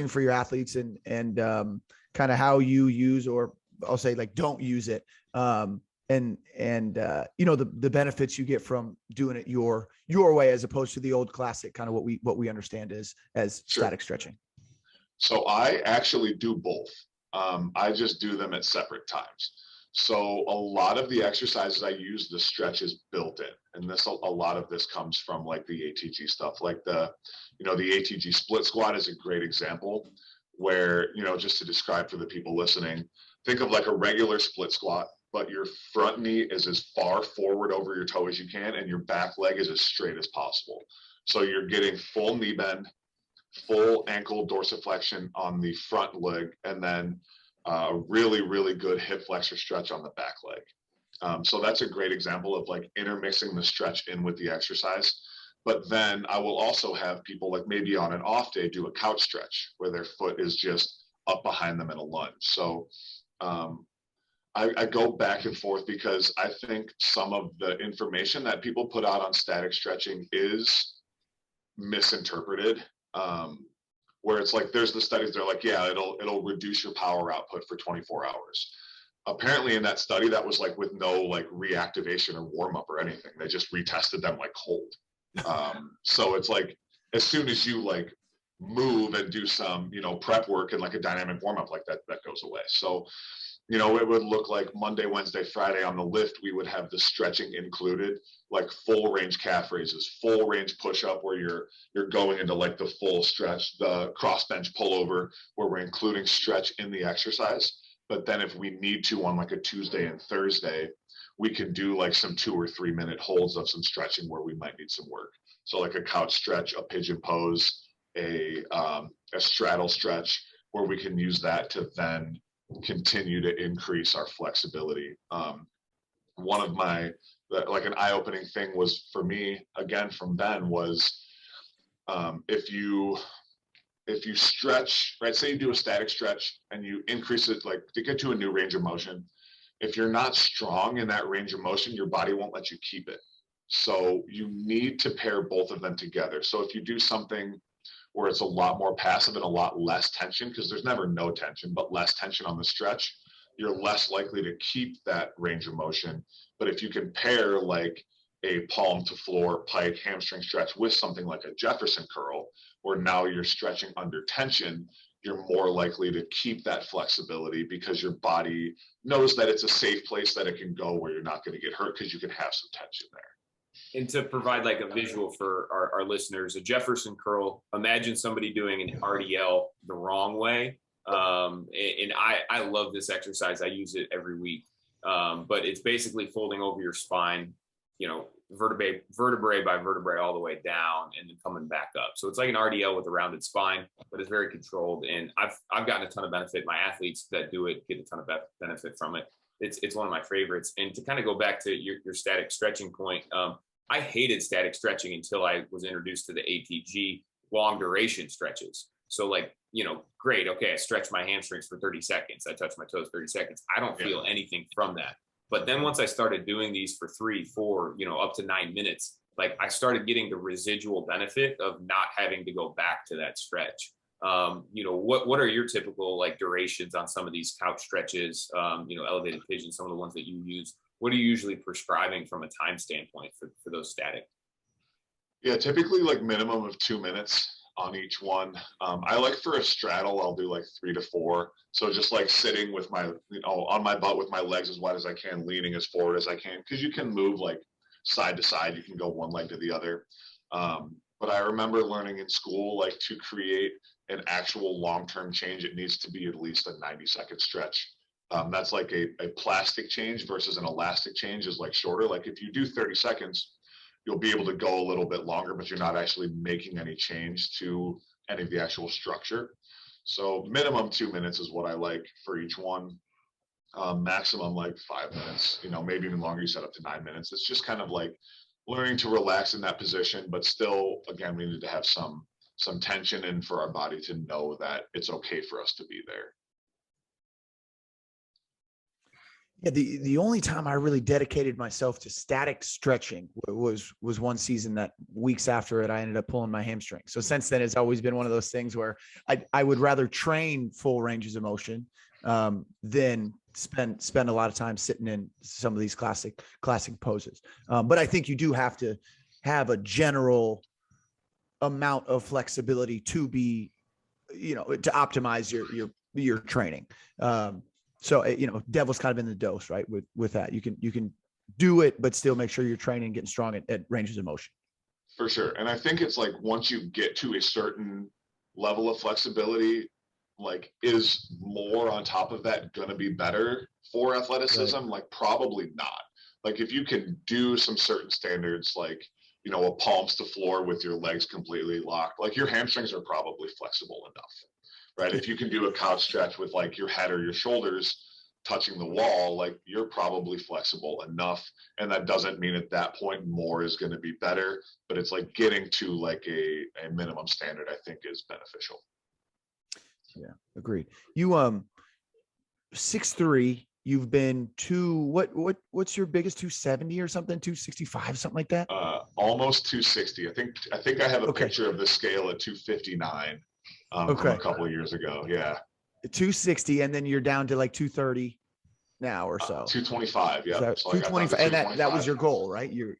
for your athletes, and kind of how you use, or I'll say like, don't use it. The benefits you get from doing it your way, as opposed to the old classic, kind of what we understand as static stretching. So I actually do both. I just do them at separate times. So a lot of the exercises I use, the stretch is built in, and a lot of this comes from like the ATG stuff, like the ATG Split Squat is a great example, where, just to describe for the people listening, think of like a regular split squat, but your front knee is as far forward over your toe as you can, and your back leg is as straight as possible. So you're getting full knee bend, full ankle dorsiflexion on the front leg, and then really, really good hip flexor stretch on the back leg. So that's a great example of like intermixing the stretch in with the exercise. But then I will also have people like maybe on an off day do a couch stretch where their foot is just up behind them in a lunge. So I go back and forth because I think some of the information that people put out on static stretching is misinterpreted. Where it's like there's the studies, they're like, yeah, it'll reduce your power output for 24 hours. Apparently in that study, that was like with no like reactivation or warm up or anything. They just retested them like cold. So it's like as soon as you like move and do some, you know, prep work and like a dynamic warm up like that goes away. So, you know, it would look like Monday, Wednesday, Friday on the lift, we would have the stretching included, like full range calf raises, full range push up where you're going into like the full stretch, the cross bench pullover where we're including stretch in the exercise. But then if we need to on like a Tuesday and Thursday, we can do like some 2 or 3 minute holds of some stretching where we might need some work. So like a couch stretch, a pigeon pose, a straddle stretch where we can use that to then continue to increase our flexibility. One of my, like an eye-opening thing was for me, again, from Ben was if you stretch, right, say you do a static stretch and you increase it like to get to a new range of motion, if you're not strong in that range of motion, your body won't let you keep it. So you need to pair both of them together. So if you do something where it's a lot more passive and a lot less tension, because there's never no tension, but less tension on the stretch, you're less likely to keep that range of motion. But if you can pair like a palm to floor pike hamstring stretch with something like a Jefferson curl, where now you're stretching under tension, you're more likely to keep that flexibility because your body knows that it's a safe place that it can go where you're not going to get hurt because you can have some tension there. And to provide like a visual for our listeners, a Jefferson curl, imagine somebody doing an RDL the wrong way. And I love this exercise. I use it every week. But it's basically folding over your spine, you know, vertebrae by vertebrae all the way down and then coming back up. So it's like an RDL with a rounded spine, but it's very controlled. And I've gotten a ton of benefit. My athletes that do it get a ton of benefit from it. It's one of my favorites. And to kind of go back to your static stretching point, I hated static stretching until I was introduced to the ATG long duration stretches. So like, you know, great. Okay. I stretch my hamstrings for 30 seconds. I touch my toes 30 seconds. I don't feel anything from that. But then once I started doing these for 3, 4, you know, up to 9 minutes, like I started getting the residual benefit of not having to go back to that stretch. You know, what are your typical like durations on some of these couch stretches, you know, elevated pigeon, some of the ones that you use? What are you usually prescribing from a time standpoint for those static? Yeah, typically like minimum of 2 minutes on each one. I like for a straddle, I'll do like 3 to 4. So just like sitting with my, you know, on my butt with my legs as wide as I can, leaning as forward as I can, because you can move like side to side. You can go one leg to the other. But I remember learning in school, like to create an actual long-term change, it needs to be at least a 90-second stretch. That's like a plastic change versus an elastic change is like shorter. Like if you do 30 seconds, you'll be able to go a little bit longer, but you're not actually making any change to any of the actual structure. So minimum 2 minutes is what I like for each one. Maximum like 5 minutes, you know, maybe even longer. You set up to 9 minutes. It's just kind of like learning to relax in that position, but still, again, we need to have some tension and for our body to know that it's okay for us to be there. Yeah, the only time I really dedicated myself to static stretching was one season that weeks after it, I ended up pulling my hamstring. So since then, it's always been one of those things where I would rather train full ranges of motion than spend a lot of time sitting in some of these classic poses. But I think you do have to have a general amount of flexibility to be, you know, to optimize your training. So, you know, devil's kind of in the dose, right? With that, you can do it, but still make sure you're training and getting strong at ranges of motion. For sure. And I think it's like, once you get to a certain level of flexibility, like is more on top of that going to be better for athleticism? Right. Like probably not. Like if you can do some certain standards, like, you know, a palms to floor with your legs completely locked, like your hamstrings are probably flexible enough. right? If you can do a couch stretch with like your head or your shoulders touching the wall, like you're probably flexible enough. And that doesn't mean at that point more is going to be better, but it's like getting to like a minimum standard, I think, is beneficial. Yeah, agreed. You 6'3", you've been what's your biggest, 270 or something, 265, something like that? Almost 260. I think I have a picture of the scale at 259 from a couple of years ago. Yeah. 260, and then you're down to like 230 now or so. 225. Yeah. So 225, and that was your goal, right? You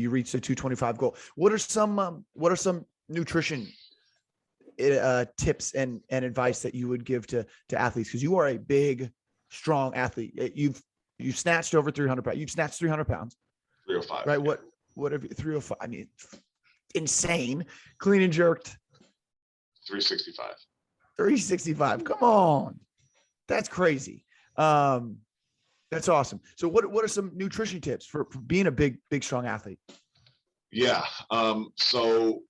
reached the 225 goal. What are some nutrition tips and advice that you would give to athletes? Because you are a big, strong athlete. You've snatched over 300 pounds. You've snatched 300 pounds. 305. Right. Yeah. What have you, 305? I mean, insane. Clean and jerked. 365. 365. Come on. That's crazy. That's awesome. So what are some nutrition tips for being a big, strong athlete? Yeah. So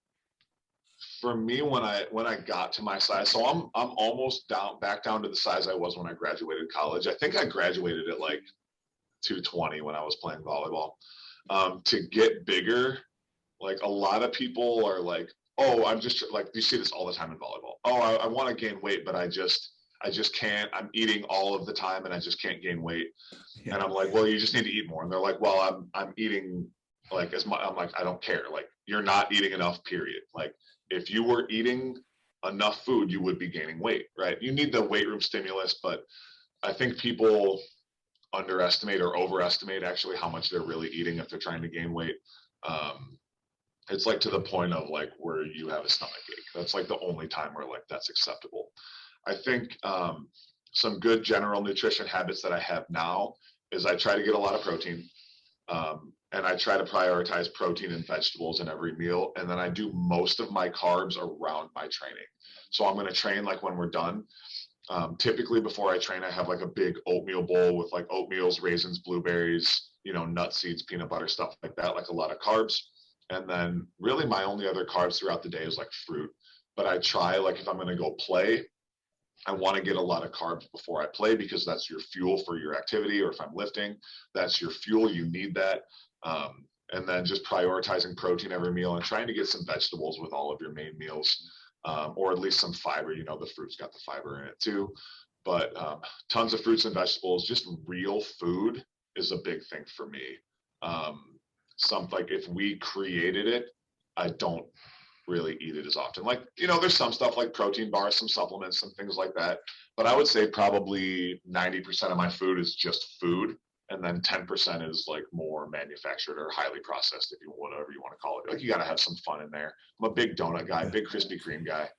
for me, when I got to my size, so I'm almost back down to the size I was when I graduated college. I think I graduated at like 220 when I was playing volleyball. To get bigger, like a lot of people are like, oh, I'm just like, you see this all the time in volleyball. Oh, I want to gain weight, but I just can't. I'm eating all of the time and I just can't gain weight. Yeah. And I'm like, well, you just need to eat more. And they're like, well, I'm eating like as much. I'm like, I don't care. Like, you're not eating enough, period. Like, if you were eating enough food, you would be gaining weight, right? You need the weight room stimulus, but I think people underestimate or overestimate actually how much they're really eating if they're trying to gain weight. It's like to the point of like where you have a stomach ache. That's like the only time where like that's acceptable. I think some good general nutrition habits that I have now is I try to get a lot of protein. And I try to prioritize protein and vegetables in every meal. And then I do most of my carbs around my training. So I'm going to train like when we're done. Typically before I train, I have like a big oatmeal bowl with like oatmeals, raisins, blueberries, nuts, seeds, peanut butter, stuff like that, like a lot of carbs. And then really my only other carbs throughout the day is like fruit. But I try, like if I'm going to go play, I want to get a lot of carbs before I play because that's your fuel for your activity. Or if I'm lifting, that's your fuel. You need that. And then just prioritizing protein every meal and trying to get some vegetables with all of your main meals, or at least some fiber. The fruit's got the fiber in it too. But tons of fruits and vegetables, just real food is a big thing for me. Like if we created it, I don't really eat it as often. Like, there's some stuff like protein bars, some supplements, some things like that. But I would say probably 90% of my food is just food. And then 10% is like more manufactured or highly processed, whatever you want to call it. Like you got to have some fun in there. I'm a big donut guy, big Krispy Kreme guy.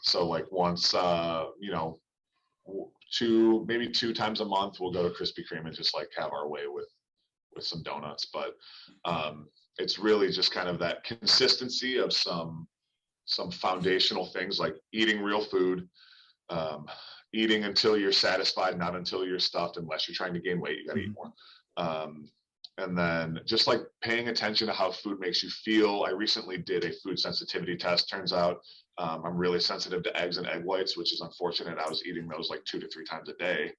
So like once, maybe two times a month, we'll go to Krispy Kreme and just like have our way with some donuts. But it's really just kind of that consistency of some foundational things like eating real food, eating until you're satisfied, not until you're stuffed. Unless you're trying to gain weight, you got to eat more. And then just like paying attention to how food makes you feel. I recently did a food sensitivity test. Turns out I'm really sensitive to eggs and egg whites, which is unfortunate. I was eating those like 2 to 3 times a day,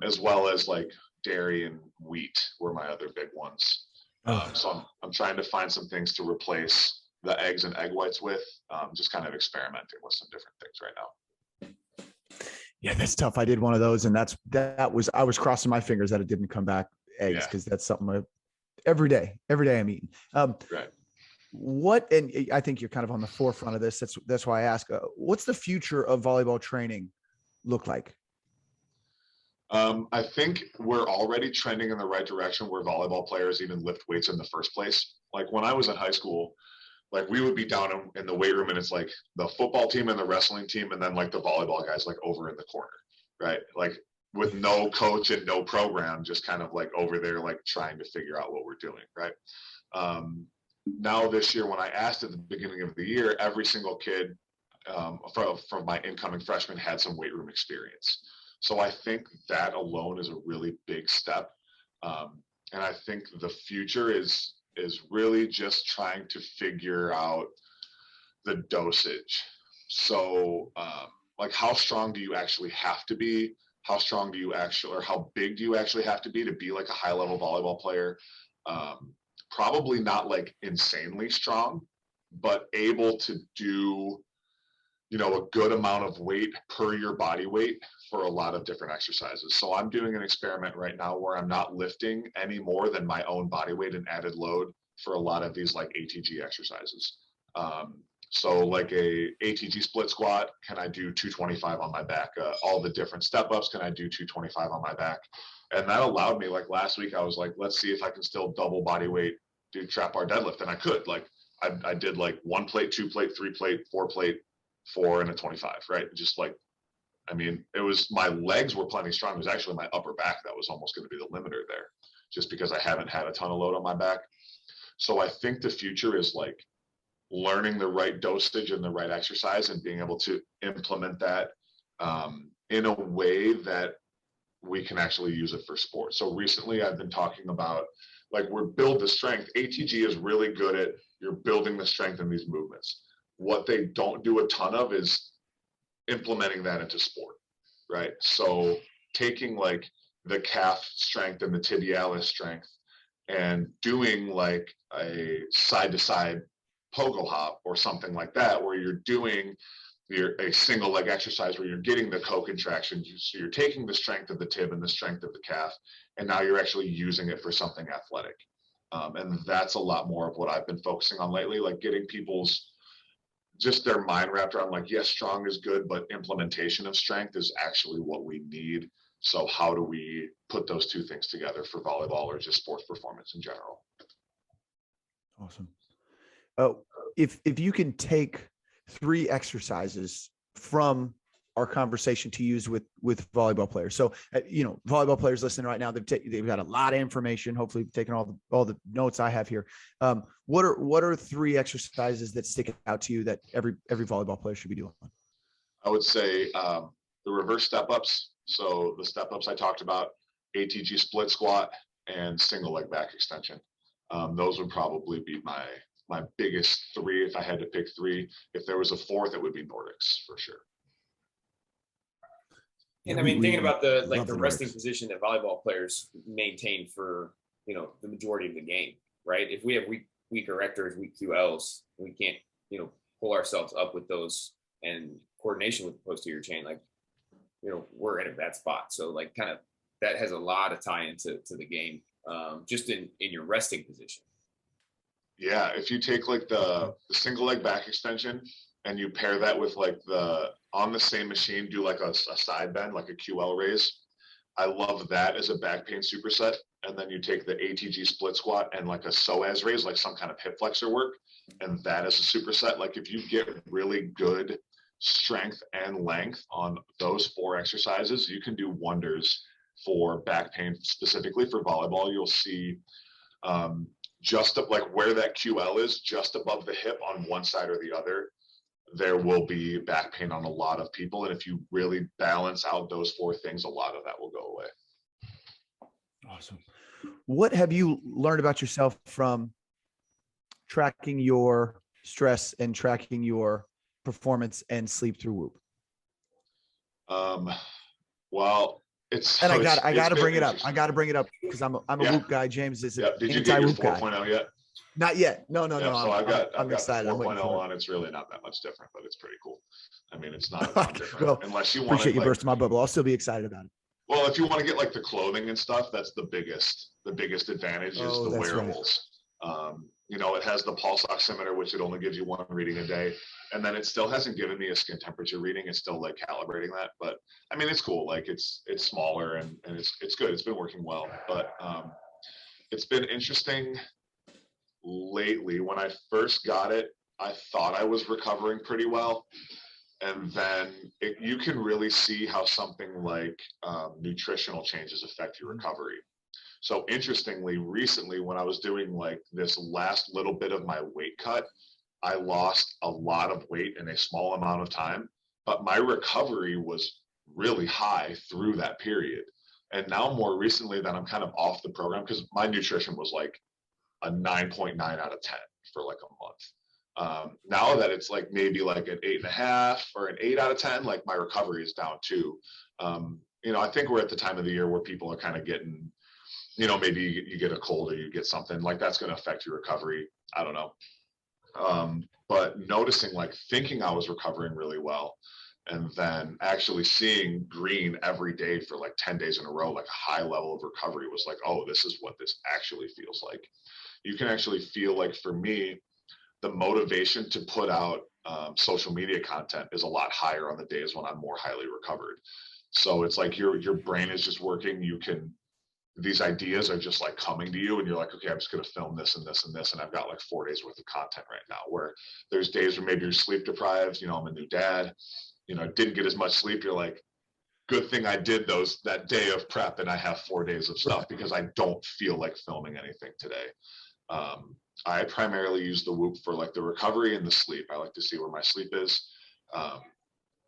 as well as like dairy and wheat were my other big ones. So I'm trying to find some things to replace the eggs and egg whites with, just kind of experimenting with some different things right now. Yeah, that's tough. I did one of those, and I was crossing my fingers that it didn't come back eggs, because that's something every day I'm eating. Right. And I think you're kind of on the forefront of this. That's why I ask, what's the future of volleyball training look like? I think we're already trending in the right direction where volleyball players even lift weights in the first place. Like when I was in high school, like we would be down in the weight room and it's like the football team and the wrestling team and then like the volleyball guys like over in the corner, right? Like with no coach and no program, just kind of like over there like trying to figure out what we're doing, right? Now this year when I asked at the beginning of the year, every single kid from my incoming freshmen had some weight room experience. So I think that alone is a really big step. And I think the future is really just trying to figure out the dosage. So like, how strong do you actually have to be? How strong do you actually, or how big do you actually have to be like a high level volleyball player? Probably not like insanely strong, but able to do, you know, a good amount of weight per your body weight for a lot of different exercises. So I'm doing an experiment right now where I'm not lifting any more than my own body weight and added load for a lot of these like ATG exercises. So like a ATG split squat, can I do 225 on my back? All the different step ups, can I do 225 on my back? And that allowed me, like last week, I was like, let's see if I can still double body weight, do trap bar deadlift. And I could, like, I did like 1 plate, 2 plate, 3 plate, 4 plate, 4 and a 25, right? Just like, I mean, it was, my legs were plenty strong. It was actually my upper back that was almost going to be the limiter there, just because I haven't had a ton of load on my back. So I think the future is like learning the right dosage and the right exercise and being able to implement that in a way that we can actually use it for sport. So recently I've been talking about, like, we're build the strength. ATG is really good at, you're building the strength in these movements. What they don't do a ton of is implementing that into sport, right? So taking like the calf strength and the tibialis strength and doing like a side to side pogo hop or something like that, where you're doing a single leg exercise where you're getting the co-contraction. So you're taking the strength of the tib and the strength of the calf, and now you're actually using it for something athletic. And that's a lot more of what I've been focusing on lately, like getting people's, just their mind wrapped around like, yes, strong is good, but implementation of strength is actually what we need. So how do we put those two things together for volleyball or just sports performance in general? Awesome. If you can take 3 exercises from our conversation to use with volleyball players. So, you know, volleyball players listening right now, they've got a lot of information. Hopefully, taken all the notes I have here. What are 3 exercises that stick out to you that every volleyball player should be doing? I would say the reverse step ups. So the step ups I talked about, ATG split squat and single leg back extension. Those would probably be my biggest 3 if I had to pick 3. If there was a 4th, it would be Nordics for sure. And I mean, thinking about the resting position that volleyball players maintain for, you know, the majority of the game, right? If we have weak erectors, weak QLs, we can't, you know, pull ourselves up with those, and coordination with the posterior chain, like, you know, we're in a bad spot. So like, kind of that has a lot of tie into the game, just in your resting position. Yeah, if you take like the single leg back extension and you pair that with like on the same machine, do like a side bend, like a QL raise. I love that as a back pain superset. And then you take the ATG split squat and like a psoas raise, like some kind of hip flexor work, and that as a superset. Like if you get really good strength and length on those 4 exercises, you can do wonders for back pain, specifically for volleyball. You'll see just like where that QL is, just above the hip on one side or the other, there will be back pain on a lot of people. And if you really balance out those 4 things, a lot of that will go away. Awesome. What have you learned about yourself from tracking your stress and tracking your performance and sleep through Whoop? Well, I got to bring it up. I got to bring it up because I'm a Whoop guy. James is an Did you get your 4.0 guy. yet? Not yet. No. So I'm excited. 4.0 on. It's really not that much different, but it's pretty cool. I mean, it's not different. Well, unless you want appreciate you bursting my bubble. I'll still be excited about it. Well, if you want to get like the clothing and stuff, that's the biggest advantage is the wearables. Right. You know, it has the pulse oximeter, which it only gives you 1 reading a day. And then it still hasn't given me a skin temperature reading. It's still like calibrating that, but I mean, it's cool. Like it's smaller and it's good. It's been working well, but it's been interesting lately. When I first got it, I thought I was recovering pretty well. And then you can really see how something like nutritional changes affect your recovery. So interestingly, recently, when I was doing like this last little bit of my weight cut, I lost a lot of weight in a small amount of time, but my recovery was really high through that period. And now more recently that I'm kind of off the program, because my nutrition was like a 9.9 out of 10 for like a month. Now that it's like maybe like an 8.5 or an 8 out of 10, like my recovery is down too. I think we're at the time of the year where people are kind of getting, maybe you get a cold or you get something like that's going to affect your recovery. I don't know. But noticing, like, thinking I was recovering really well, and then actually seeing green every day for like 10 days in a row, like a high level of recovery, was like, oh, this is what this actually feels like. You can actually feel, like, for me, the motivation to put out social media content is a lot higher on the days when I'm more highly recovered. So it's like your brain is just working. These ideas are just like coming to you, and you're like, okay, I'm just going to film this and this and this. And I've got like 4 days worth of content right now, where there's days where maybe you're sleep deprived, I'm a new dad, didn't get as much sleep. You're like, good thing I did that day of prep and I have 4 days of stuff, because I don't feel like filming anything today. I primarily use the Whoop for like the recovery and the sleep. I like to see where my sleep is.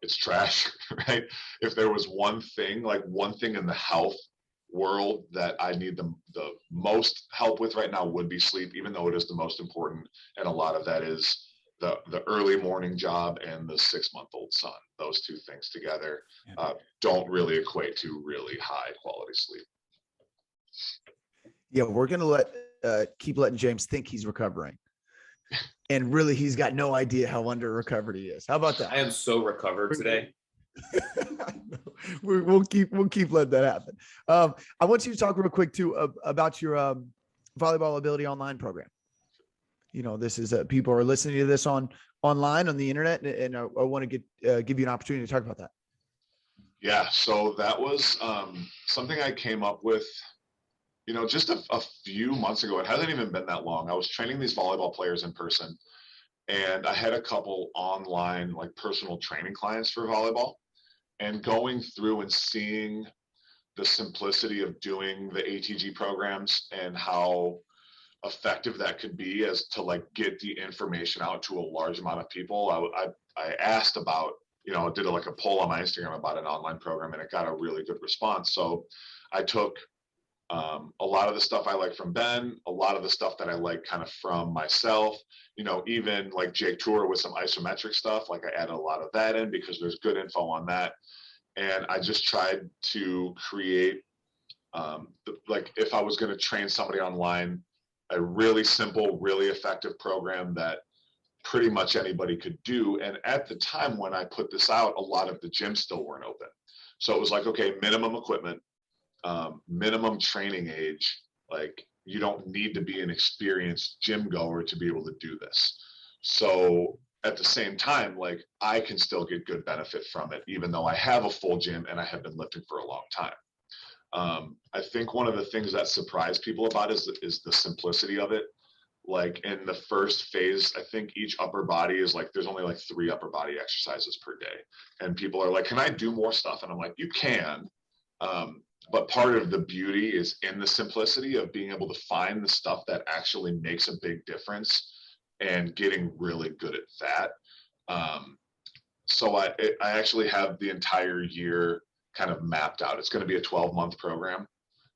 It's trash, right? If there was one thing in the health world that I need the most help with right now, would be sleep, even though it is the most important. And a lot of that is the early morning job and the 6-month-old son. Those two things together don't really equate to really high quality sleep. Yeah, we're gonna keep letting James think he's recovering, and really he's got no idea how under recovered he is. How about that? I am so recovered today. We'll keep letting that happen. I want you to talk real quick too about your Volleyball Ability Online program. This is people are listening to this online on the internet, and I want to give you an opportunity to talk about that. Yeah, so that was something I came up with, just a few months ago. It hasn't even been that long. I was training these volleyball players in person, and I had a couple online, like, personal training clients for volleyball, and going through and seeing the simplicity of doing the ATG programs and how effective that could be as to like get the information out to a large amount of people. I asked about, did like a poll on my Instagram about an online program, and it got a really good response. So I took a lot of the stuff I like from Ben, a lot of the stuff that I like kind of from myself, even like Jake Tour with some isometric stuff. Like, I added a lot of that in because there's good info on that. And I just tried to create, like, if I was going to train somebody online, a really simple, really effective program that pretty much anybody could do. And at the time when I put this out, a lot of the gyms still weren't open. So it was like, okay, minimum equipment, minimum training age. Like, you don't need to be an experienced gym goer to be able to do this. So at the same time, like, I can still get good benefit from it, even though I have a full gym and I have been lifting for a long time. I think one of the things that surprised people about is the simplicity of it. Like, in the first phase, I think each upper body is like, there's only like 3 upper body exercises per day. And people are like, can I do more stuff? And I'm like, you can. But part of the beauty is in the simplicity of being able to find the stuff that actually makes a big difference and getting really good at that. So I actually have the entire year kind of mapped out. It's going to be a 12-month program.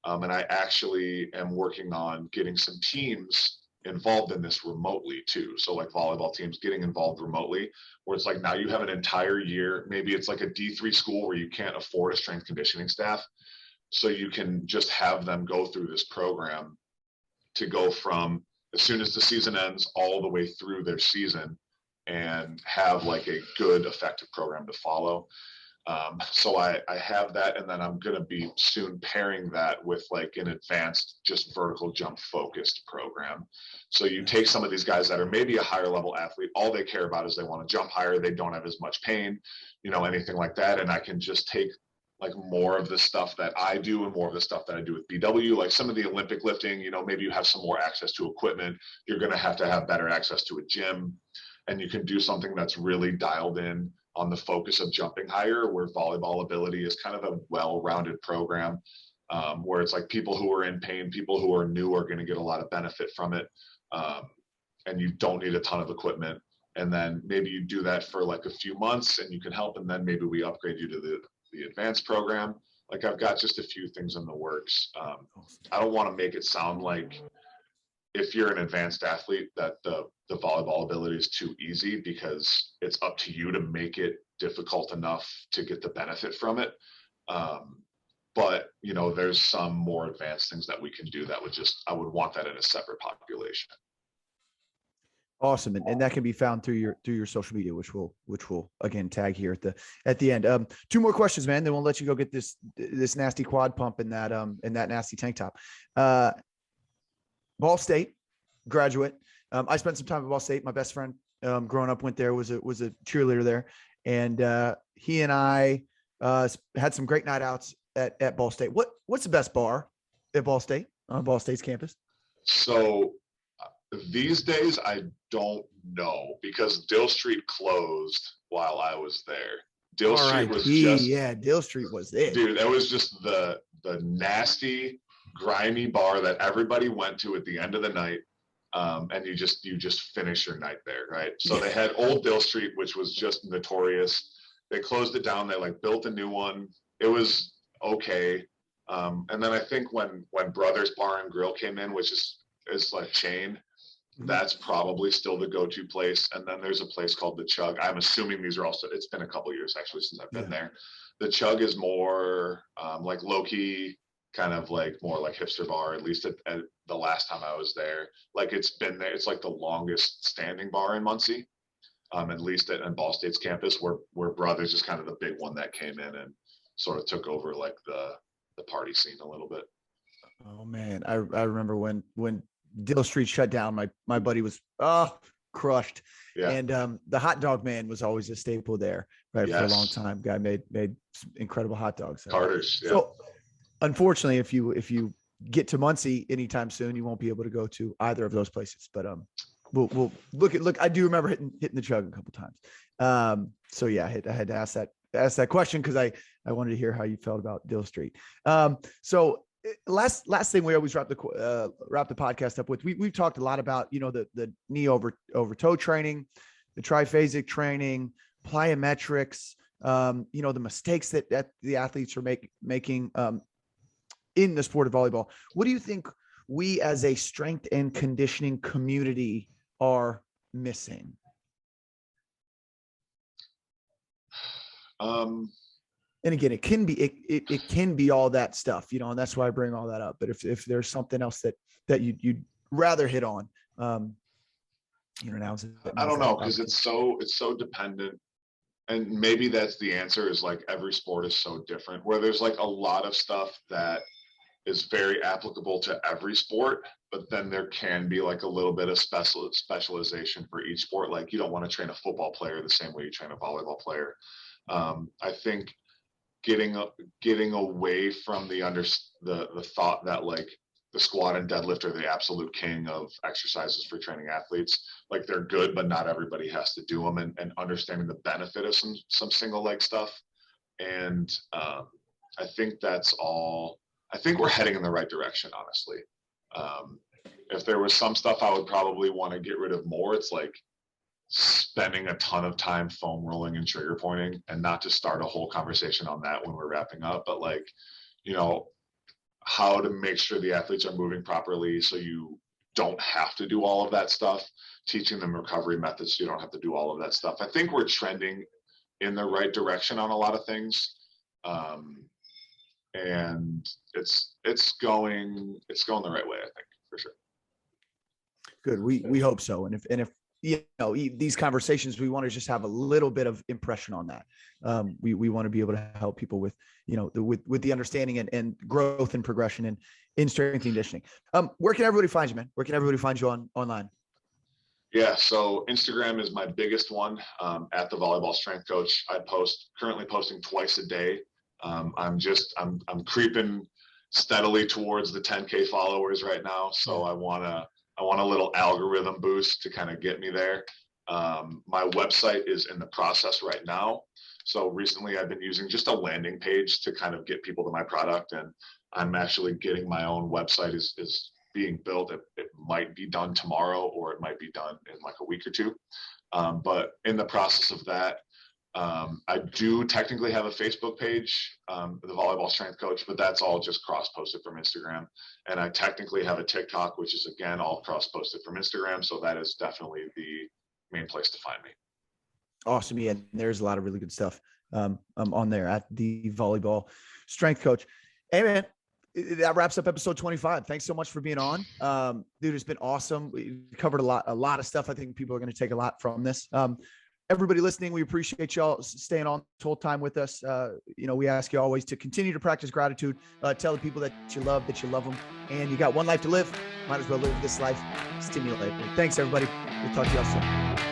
And I actually am working on getting some teams involved in this remotely too. So like volleyball teams getting involved remotely, where it's like, now you have an entire year. Maybe it's like a D3 school where you can't afford a strength conditioning staff. So you can just have them go through this program to go from as soon as the season ends all the way through their season and have like a good, effective program to follow. So I have that, and then I'm going to be soon pairing that with like an advanced, just vertical jump focused program. So you take some of these guys that are maybe a higher level athlete, all they care about is they want to jump higher. They don't have as much pain, anything like that. And I can just take like more of the stuff that I do and more of the stuff that I do with BW, like some of the Olympic lifting, maybe you have some more access to equipment. You're going to have better access to a gym, and you can do something that's really dialed in on the focus of jumping higher, where Volleyball Ability is kind of a well-rounded program, where it's like people who are in pain, people who are new are going to get a lot of benefit from it. And you don't need a ton of equipment. And then maybe you do that for like a few months and you can help. And then maybe we upgrade you to the advanced program. Like, I've got just a few things in the works. I don't want to make it sound like if you're an advanced athlete, that the volleyball ability is too easy because it's up to you to make it difficult enough to get the benefit from it. But, you know, there's some more advanced things that we can do that I would want that in a separate population. Awesome. And that can be found through your social media, which we'll again tag here at the end. 2 more questions, man. Then we'll let you go get this nasty quad pump and that nasty tank top. Ball State graduate. I spent some time at Ball State. My best friend growing up went there, was a cheerleader there. And he and I had some great night outs at Ball State. What's the best bar at Ball State, on Ball State's campus? So these days, I don't know, because Dill Street closed while I was there. Dill Street was Dill Street was it. Dude, that was just the nasty, grimy bar that everybody went to at the end of the night. And you just finish your night there, right? So they had Old Dill Street, which was just notorious. They closed it down. They built a new one. It was okay. And then I think when Brothers Bar and Grill came in, which is like chain, that's probably still the go-to place. And then there's a place called The Chug. I'm assuming these are also, it's been a couple years actually since I've been there. The Chug is more like low-key, kind of like more like hipster bar, at least at the last time I was there. Like it's been there. It's like the longest standing bar in Muncie, at least at Ball State's campus, where Brothers is kind of the big one that came in and sort of took over like the party scene a little bit. Oh man. I remember when Dill Street shut down, my buddy was crushed. Yeah. And the hot dog man was always a staple there, right? Yes. For a long time. Guy made some incredible hot dogs. Carter's. Yeah. So unfortunately, if you get to Muncie anytime soon, you won't be able to go to either of those places. But we'll look. I do remember hitting the Chug a couple times. So yeah, I had to ask that question because I wanted to hear how you felt about Dill Street. So last thing we always wrap the podcast up with. We've talked a lot about, you know, the knee over toe training, the triphasic training, plyometrics. You know, the mistakes that the athletes are making in the sport of volleyball. What do you think we as a strength and conditioning community are missing? And again, it can be all that stuff, you know, and that's why I bring all that up. But if there's something else that you'd rather hit on, you know, now I don't know, because it's so dependent. And maybe that's the answer, is like every sport is so different, where there's like a lot of stuff that is very applicable to every sport, but then there can be like a little bit of specialization for each sport. Like you don't want to train a football player the same way you train a volleyball player. I think getting away from the thought that like the squat and deadlift are the absolute king of exercises for training athletes. Like they're good, but not everybody has to do them, and understanding the benefit of some single leg stuff. And I think that's all. I think we're heading in the right direction, honestly. If there was some stuff I would probably want to get rid of more, it's like spending a ton of time foam rolling and trigger pointing, and not to start a whole conversation on that when we're wrapping up, but like, you know, how to make sure the athletes are moving properly so you don't have to do all of that stuff, teaching them recovery methods so you don't have to do all of that stuff. I think we're trending in the right direction on a lot of things. And it's going the right way, I think, for sure. Good. We hope so. And if you know, these conversations, we want to just have a little bit of impression on that. We want to be able to help people with, you know, with the understanding and growth and progression and in strength and conditioning. Where can everybody find you, man? Where can everybody find you online? Yeah. So Instagram is my biggest one, at the Volleyball Strength Coach. Currently posting twice a day. I'm creeping steadily towards the 10K followers right now. So I want a little algorithm boost to kind of get me there. My website is in the process right now. So recently I've been using just a landing page to kind of get people to my product, and I'm actually getting my own website is being built. It might be done tomorrow, or it might be done in like a week or two. But in the process of that, I do technically have a Facebook page, the Volleyball Strength Coach, but that's all just cross-posted from Instagram. And I technically have a TikTok, which is, again, all cross-posted from Instagram. So that is definitely the main place to find me. Awesome. Yeah, there's a lot of really good stuff on there at the Volleyball Strength Coach. Hey, man, that wraps up episode 25. Thanks so much for being on. Dude, it's been awesome. We covered a lot of stuff. I think people are going to take a lot from this. Everybody listening, we appreciate y'all staying on this whole time with us. We ask you always to continue to practice gratitude. Tell the people that you love them. And you got one life to live. Might as well live this life stimulated. Thanks, everybody. We'll talk to y'all soon.